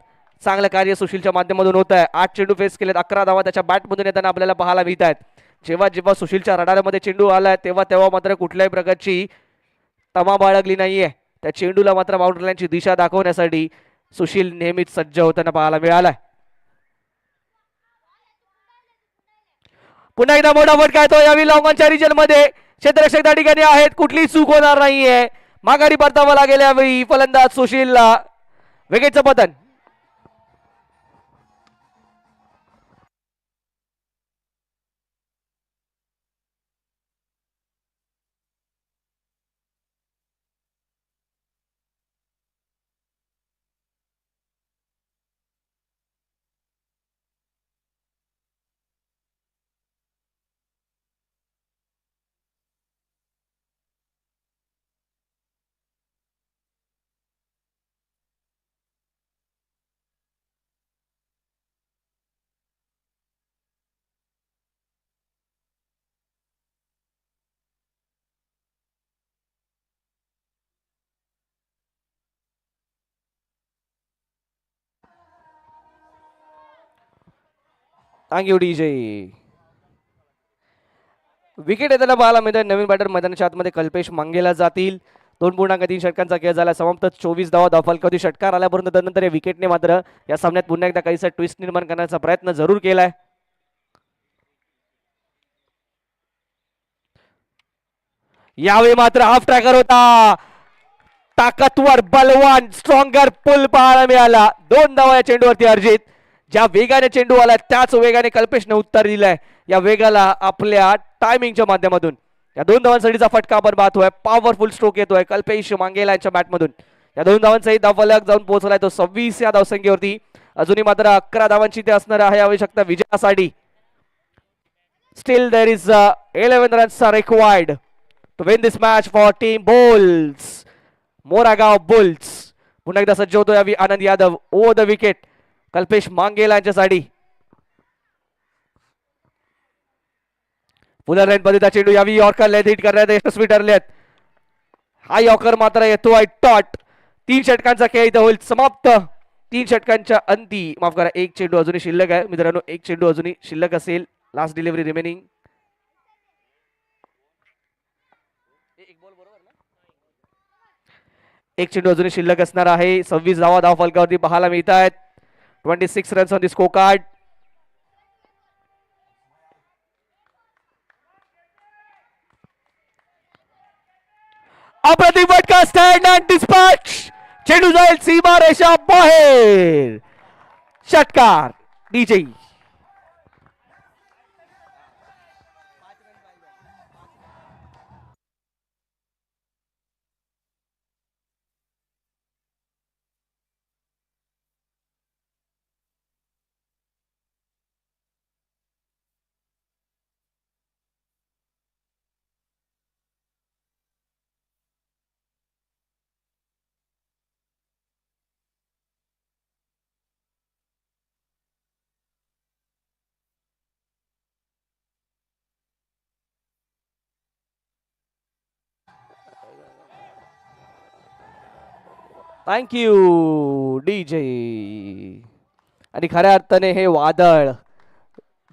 चांगलं कार्य सुशीलच्या माध्यमातून होत आहे. 8 चेंडू फेस केलेत. 11 धावा त्याच्या बॅटमधून येताना आपल्याला पाहायला मिळत आहेत. जेव्हा जेव्हा सुशीलच्या रडारमध्ये चेंडू आलाय तेव्हा तेव्हा मात्र कुठल्याही प्रकारची तमा बाळगली नाहीये. त्या चेंडूला मात्र बाउंड्री लाईनची दिशा दाखवण्यासाठी सुशील नेहमीच सज्ज होताना पाहायला मिळालाय. पुन्हा एकदा मोठा फटका येतो यावी लॉंगॉनच्या रिजन मध्ये. क्षेत्ररक्षक त्या ठिकाणी आहेत. कुठली चूक होणार नाहीये. माघारी परतावं लागेल यावेळी फलंदाज सुशीलला. विकेटचं पतन. Thank you DJ. विकेट येताना पाहायला मिळतोय नवीन बॅटर मैदानाच्या आतमध्ये कल्पेश मांगेला जातील. 2.3 षटकांचा खेळ झाला. समाप्त 24 धावा धावफलकावरती षटकार आल्यापर्यंत त्यानंतर या विकेटने मात्र या सामन्यात पुन्हा एकदा काहीसा ट्विस्ट निर्माण करण्याचा प्रयत्न जरूर केलाय. यावेळी मात्र हाफ ट्रॅकर होता. ताकदवर बलवान स्ट्रॉंगर पुल पाहायला मिळाला. 2 धावा या चेंडूवरती अर्जित. ज्या वेगाने चेंडू आला त्याच वेगाने कल्पेशने उत्तर दिलंय. या वेगाला आपल्या टायमिंगच्या माध्यमातून या 2 धावांसाठीचा फटका आपण पाहतोय. पॉवरफुल स्ट्रोक येतोय कल्पेश मांगेला यांच्या बॅटमधून. या 2 धावांचाही धावफलक जाऊन पोहोचलाय तो 26 या धावसंख्येवरती. अजूनही मात्र 11 धावांची ते असणार आहे आवश्यकता विजयासाठी. Still there is 11 runs are required to win this match for team bulls. Moragaon bulls. पुन्हा एकदा सज्ज होतो यावी Anand Yadav over the wicket Kalpesh Mangela यांच्यासाठी. पुन्हा लाईन मध्ये चेंडू यावी यॉर्कर हिट करण्यात यशस्वी ठरलेत. हा यॉर्कर मात्र येतोय टॉट. 3 षटकांचा खेळ इथं होईल समाप्त. 3 षटकांच्या अंती माफ करा 1 चेंडू अजूनही शिल्लक आहे मित्रांनो. 1 चेंडू अजूनही शिल्लक असेल. Last delivery remaining. एक चेंडू अजूनही शिल्लक असणार आहे. 26 धावा धावफलकावरती पाहायला मिळत आहेत. 26 runs on the score card. अप्रतिम फटका स्टँड अँड डिस्पॅच. चेंडू जाईल सीमा रेषा बाहेर. षटकार डीजे. Thank you DJ. आणि खऱ्या अर्थाने हे वादळ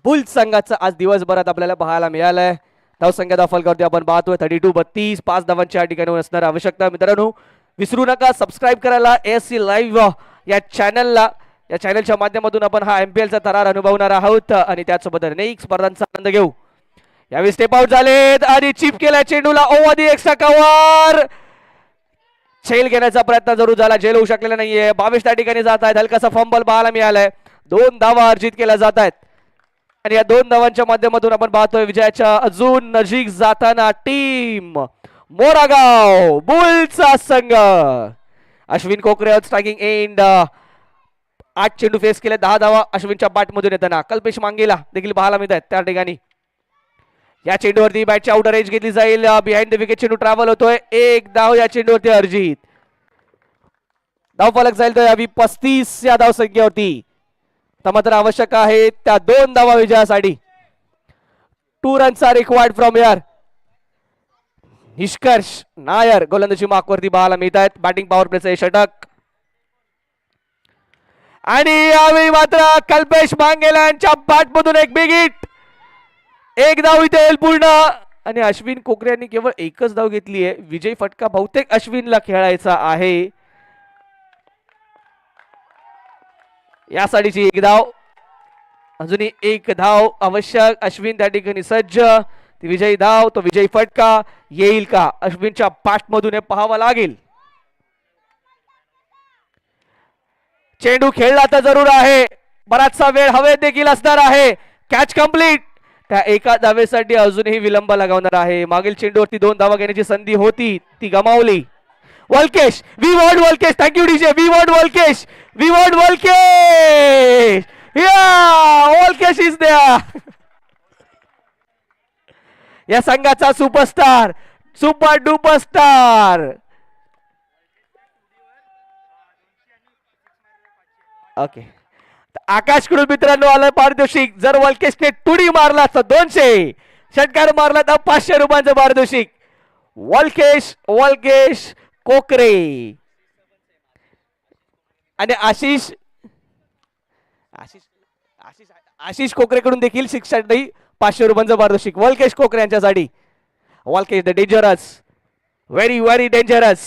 बुल्स संघाचं आज दिवसभरात आपल्याला पाहायला मिळालंय. धावसंख्या धावफलकावरती आपण पाहतोय 32-32. 5 धावांची या ठिकाणी असणार आवश्यकता. मित्रांनो विसरू नका सबस्क्राईब करायला ASC लाईव्ह या चॅनलला. या चॅनलच्या माध्यमातून आपण हा MPL चा थरार अनुभवणार आहोत आणि त्याचसोबत अनेक स्पर्धांचा आनंद घेऊ. यावेळी स्टेप आउट झालेत आणि चिप केला चेंडूला ओव्हर दी एक्स्ट्रा कव्हर. झेल घेण्याचा प्रयत्न जरूर झाला. झेल होऊ शकलेला नाहीये. 22 त्या ठिकाणी जात आहेत. हलकासा फंबल पाहायला मिळालाय. 2 धावा अर्जित केल्या जात आहेत आणि या 2 धावांच्या माध्यमातून आपण पाहतोय विजयाच्या अजून नजीक जाताना टीम मोरागाव बुलचा संघ. अश्विन कोकरे स्ट्रायकिंग एंड 8 चेंडू फेस केले, 10 धावा अश्विनच्या बॅटमधून येताना. कल्पेश मांगेला देखील पाहायला मिळत आहेत त्या ठिकाणी. या चेंडूवरती बॅटची आउटर एज घेतली जाईल. बिहाइंड द विकेट चेंडू ट्रॅव्हल होतोय. एक धाव या चेंडूवरती अर्जित. धावफलक जाईल तो यावी 35 या धाव संख्येवरती. मात्र आवश्यक आहे त्या 2 धावा विजयासाठी. 2 runs are required from here. Nishkarsh Nair गोलंदाजी मार्कवरती पाहायला मिळत आहेत. बॅटिंग पॉवर प्लेचं षटक आणि यावेळी मात्र कल्पेश मांगेला यांच्या बॅटमधून एक बिग हिट. एक धाव इथे येईल पूर्ण आणि अश्विन कोकरे यांनी केवळ एकच धाव घेतली आहे. विजय फटका बहुतेक अश्विनला खेळायचा आहे. यासाठीची एक धाव, अजूनही एक धाव आवश्यक. अश्विन त्या ठिकाणी सज्ज. ती विजयी धाव, तो विजयी फटका येईल का अश्विनच्या बॅटमधून हे पाहावं लागेल. चेंडू खेळला तर जरूर आहे, बराचसा वेळ हवेत देखील असणार आहे. Catch complete. त्या एका धावेसाठी अजूनही विलंब लगावणार आहे. मागील चेंडूवरती 2 धावा घेण्याची संधी होती, ती गमावली. Walkesh, we want Walkesh. Thank you DJ. We want Walkesh, we want Walkesh. या वलकेश इज देयर. या संघाचा superstar, super duper star. Okay, आकाशकडून मित्रांनो आलं पारितोषिक. जर वलकेशने टुडी मारला तर 200, षटकार मारला तर 500 रुपयांचं पारितोषिक. वलकेश कोकरे आणि आशिष कोकरेकडून देखील 500 रुपयांचं पारितोषिक वलकेश कोकरे यांच्यासाठी. Walkesh the dangerous, very very dangerous.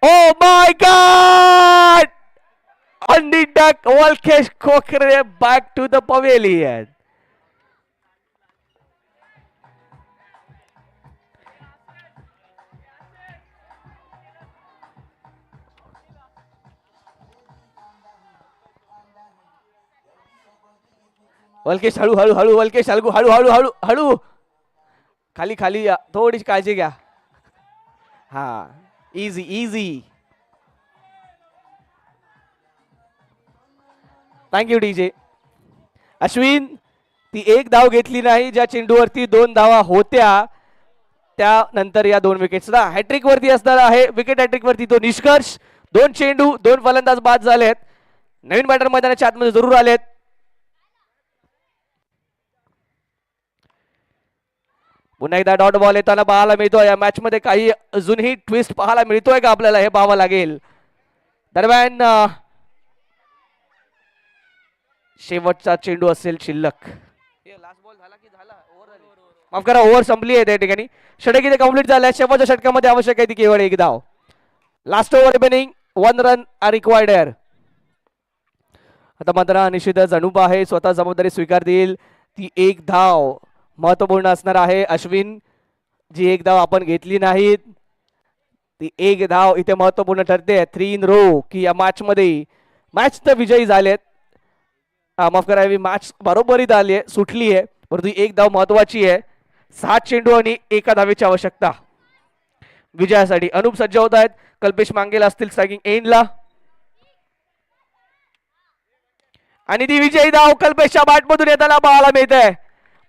Oh my god, on the duck, Walkesh Kokre back to the pavilion. Walkesh हळू हळू हळू, वलकेश हळू हळू हळू हळू हळू, खाली खाली या, थोडीशी काळजी घ्या. हा, easy easy. Thank you DJ. Ashwin ती एक धाव घेतली नाही ज्या चेंडूवरती 2 धावा होत्या. त्यानंतर या 2 विकेट सुद्धा हॅट्रिक वरती असणार आहे. विकेट हॅट्रिक वरती तो निष्कर्ष. 2 चेंडू, 2 फलंदाज बाद झालेत. नवीन बॅटर मैदानाच्या आतमध्ये जरूर आलेत. पुन्हा एकदा डॉट बॉल येताना पाहायला मिळतोय. या मॅच मध्ये काही अजूनही ट्विस्ट पाहायला मिळतोय का आपल्याला हे पाहावं लागेल. दरम्यान शेवटचा चेंडू असेल शिल्लक. माफ करा, ओव्हर संपली आहे त्या ठिकाणी. षटक इथे कंप्लीट झालंय. शेवटच्या षटकामध्ये आवश्यक आहे ती केवळ एक धाव. Last over remaining, 1 run are required here. आता मात्र निश्चितच अनुप आहे, स्वतः जबाबदारी स्वीकार देईल. ती एक धाव महत्वपूर्ण असणार आहे. अश्विन जी एक धाव आपण घेतली नाही, ती एक धाव इथे महत्वपूर्ण ठरते. 3 इन रो की या मॅच मध्ये मॅच तर विजयी झालेत. माफ करा, मॅच बरोबरीत आली आहे, सुटली आहे, परंतु एक धाव महत्वाची आहे. 7 चेंडू आणि 1 धावेची आवश्यकता विजयासाठी. अनुप सज्ज होत आहेत. कल्पेश मांगेला असतील स्ट्रायकिंग एंडला आणि ती विजयी धाव कल्पेशच्या बॅटमधून येताना पाहायला मिळते.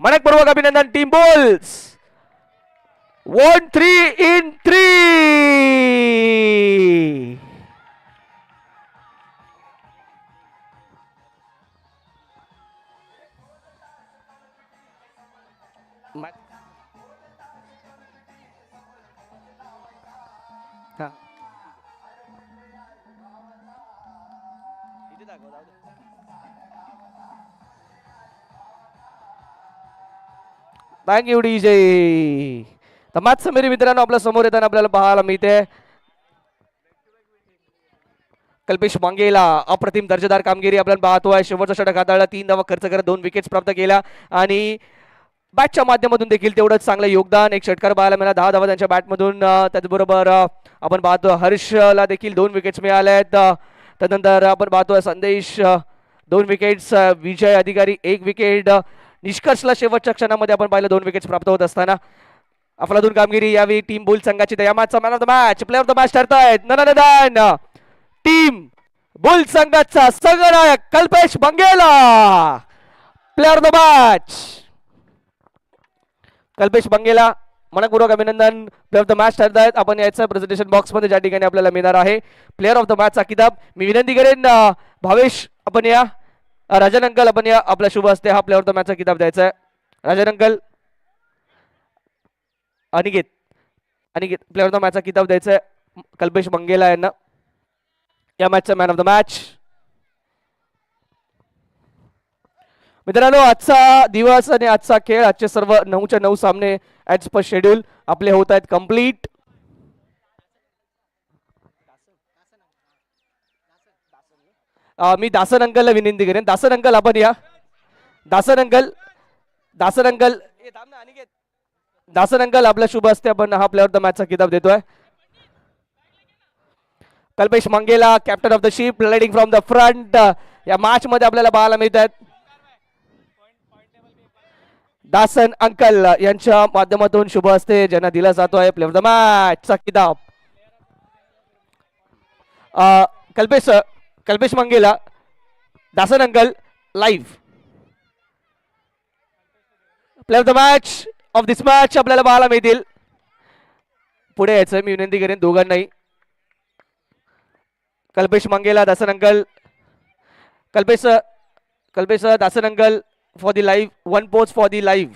मनपूर्वक अभिनंदन team bulls. 1-3 in 3. Thank you DJ. तर मॅच समिती मित्रांनो आपल्या समोर येताना आपल्याला पाहायला मिळते कल्पेश मांगेला अप्रतिम दर्जेदार कामगिरी आपल्याला पाहतोय. शेवटचा षटक हाताळला, 3 धावा खर्च करत 2 विकेट्स प्राप्त केल्या आणि बॅटच्या माध्यमातून देखील तेवढंच चांगलं योगदान. एक षटकार पाहायला मिळाला, 10 धावा त्यांच्या बॅटमधून. त्याचबरोबर आपण पाहतो हर्षला देखील 2 विकेट्स मिळाल्यात. त्यानंतर आपण पाहतोय संदेश 2 विकेट्स, विजय अधिकारी 1 विकेट. निष्कर्षला शेवटच्या क्षणामध्ये आपण पाहिलं 2 विकेट्स प्राप्त होत असताना. अफलातून कामगिरी यावेळी टीम बुल संघाची या मॅचचा man of the match player of the match ठरतायत नन दान टीम बुल संघाचा संघनायक Kalpesh Bangela. Player of the match Kalpesh Bangela, मनपूर्वक अभिनंदन. प्लेअर ऑफ द मॅच ठरतायत. आपण यायचं प्रेझेंटेशन बॉक्स मध्ये ज्या ठिकाणी आपल्याला मिळणार आहे प्लेअर ऑफ द मॅचचा किताब. मी विनंती करेन भावेश आपण या, राजन अंकल आपण या, आपल्या शुभ हस्ते हा प्लेअर ऑफ द मॅचचा किताब द्यायचा आहे. Rajan uncle, Aniket Aniket player of the मॅचचा किताब द्यायचा आहे कल्पेश बंगेला यांना, या मॅचचा मॅन ऑफ द मॅच. मित्रांनो, आजचा दिवस आणि आजचा खेळ, आजचे सर्व 9च्या 9 सामने ॲज पर शेड्यूल आपले होत आहेत कंप्लीट. मी दासन अंकलला विनंती करेन, दासन अंकल आपण या. दासन अंकल, दासन अंकल, दासन अंकल आपल्या शुभ हस्ते आपण हा प्लेअर ऑफ द मॅचचा किताब देतोय. Kalpesh Mangela captain of the ship leading from the front या मॅच मध्ये आपल्याला पाहायला मिळत आहेत. दासन अंकल यांच्या माध्यमातून शुभ हस्ते ज्यांना दिला जातोय प्लेअर ऑफ द मॅचचा किताब. Kalpesh Mangela, Dasan uncle live player of the match of this match आपल्याला पाहायला मिळतील. पुढे यायचं मी विनंती करेन दोघांनाही. Kalpesh Mangela, Dasan uncle, Kalpesh Dasan uncle for the live, one pose for the live,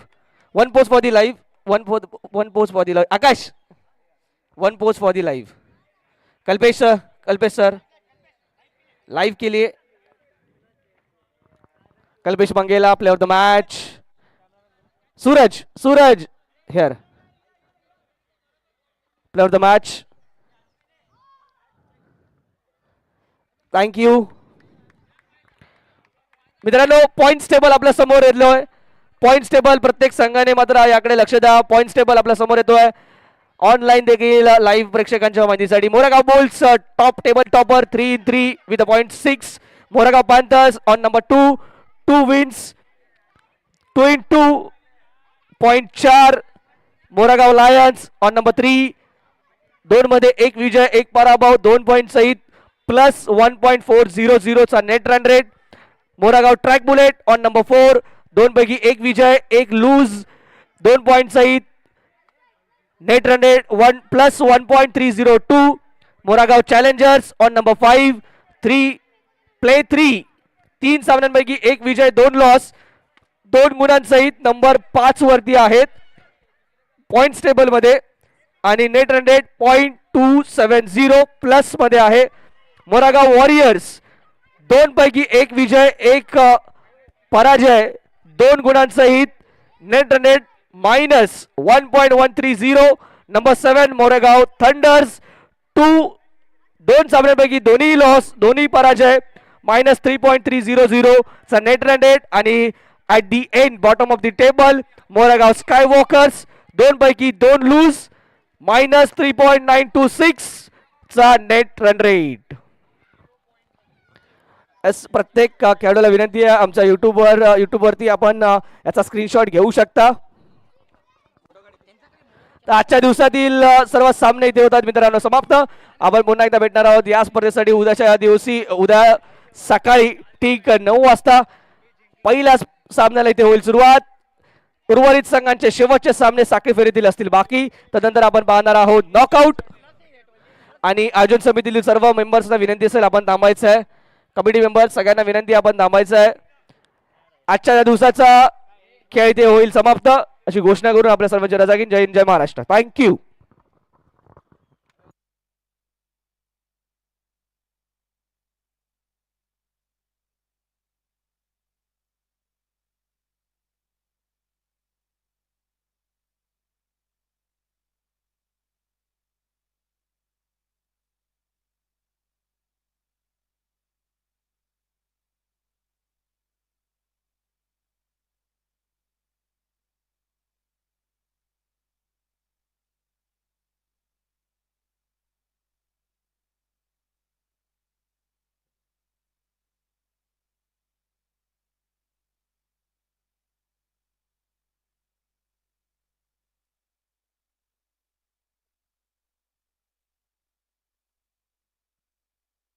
one pose for the live, one pose for the live. Akash, one pose for the live. Kalpesh sir live के लिए. Kalpesh Mangela player of the match. Suraj here player of the match. Thank you. मित्रांनो, points table आपल्या समोर येतोय. Points table प्रत्येक संघाने मात्र याकडे लक्ष द्या. पॉइंट्स टेबल आपल्या समोर येतोय ऑनलाईन देखील लाईव्ह प्रेक्षकांच्या माहितीसाठी. Morgaon bulls top table topper 3-3 with point 6. Morgaon panthers on number 2, 2 wins 2-2 point 4. Morgaon lions on number 3, 2 मध्ये 1 विजय 1 पराभव 2 पॉइंट सहित प्लस 1.400 चा net run rate. Moragaon track bullet on number 4, 2 पैकी 1 विजय 1 लूज 2 पॉइंट सहित net run rate plus 1.302. Moragaon challengers on number 5, 3 सामन्यांपैकी 1 विजय 2 लॉस 2 गुणांसहित नंबर 5 वरती आहेत पॉइंट्स टेबल मध्ये आणि नेट रन रेट 0.270 प्लस मध्ये आहे. मोरागाव वॉरियर्स 2 पैकी 1 विजय 1 पराजय 2 गुणांसहित net run rate -1.130. Number 7 Moregaon thunders 2 सामन्यांपैकी दोन्ही लॉस दोन्ही पराजय -3.300 चा नेट रन रेट. आणि at the end bottom of the table Moregaon sky walkers 2 पैकी 2 लूज -3.926 चा नेट रन रेट. प्रत्येक खेळाडूला विनंती आहे आमच्या युट्यूबवरती आपण याचा स्क्रीनशॉट घेऊ शकता. तर आजच्या दिवसातील सर्व सामने इथे होतात मित्रांनो समाप्त. आपण पुन्हा एकदा भेटणार आहोत या स्पर्धेसाठी उद्याच्या दिवशी उद्या सकाळी ठीक 9 वाजता. पहिल्या सामन्याला इथे होईल सुरुवात. उर्वरित संघांचे शेवटचे सामने साखळी फेरीतील असतील बाकी. त्यानंतर आपण पाहणार आहोत नॉकआउट. आणि आयोजन समितीतील सर्व मेंबर्सना विनंती असेल आपण थांबायचं आहे. कमिटी मेंबर सगळ्यांना विनंती आपण थांबायचं आहे. आजच्या दिवसाचा खेळ इथे होईल समाप्त अशी घोषणा करून आपल्या सर्वांची रजा घेईन. जय हिंद, जय महाराष्ट्र. थँक्यू.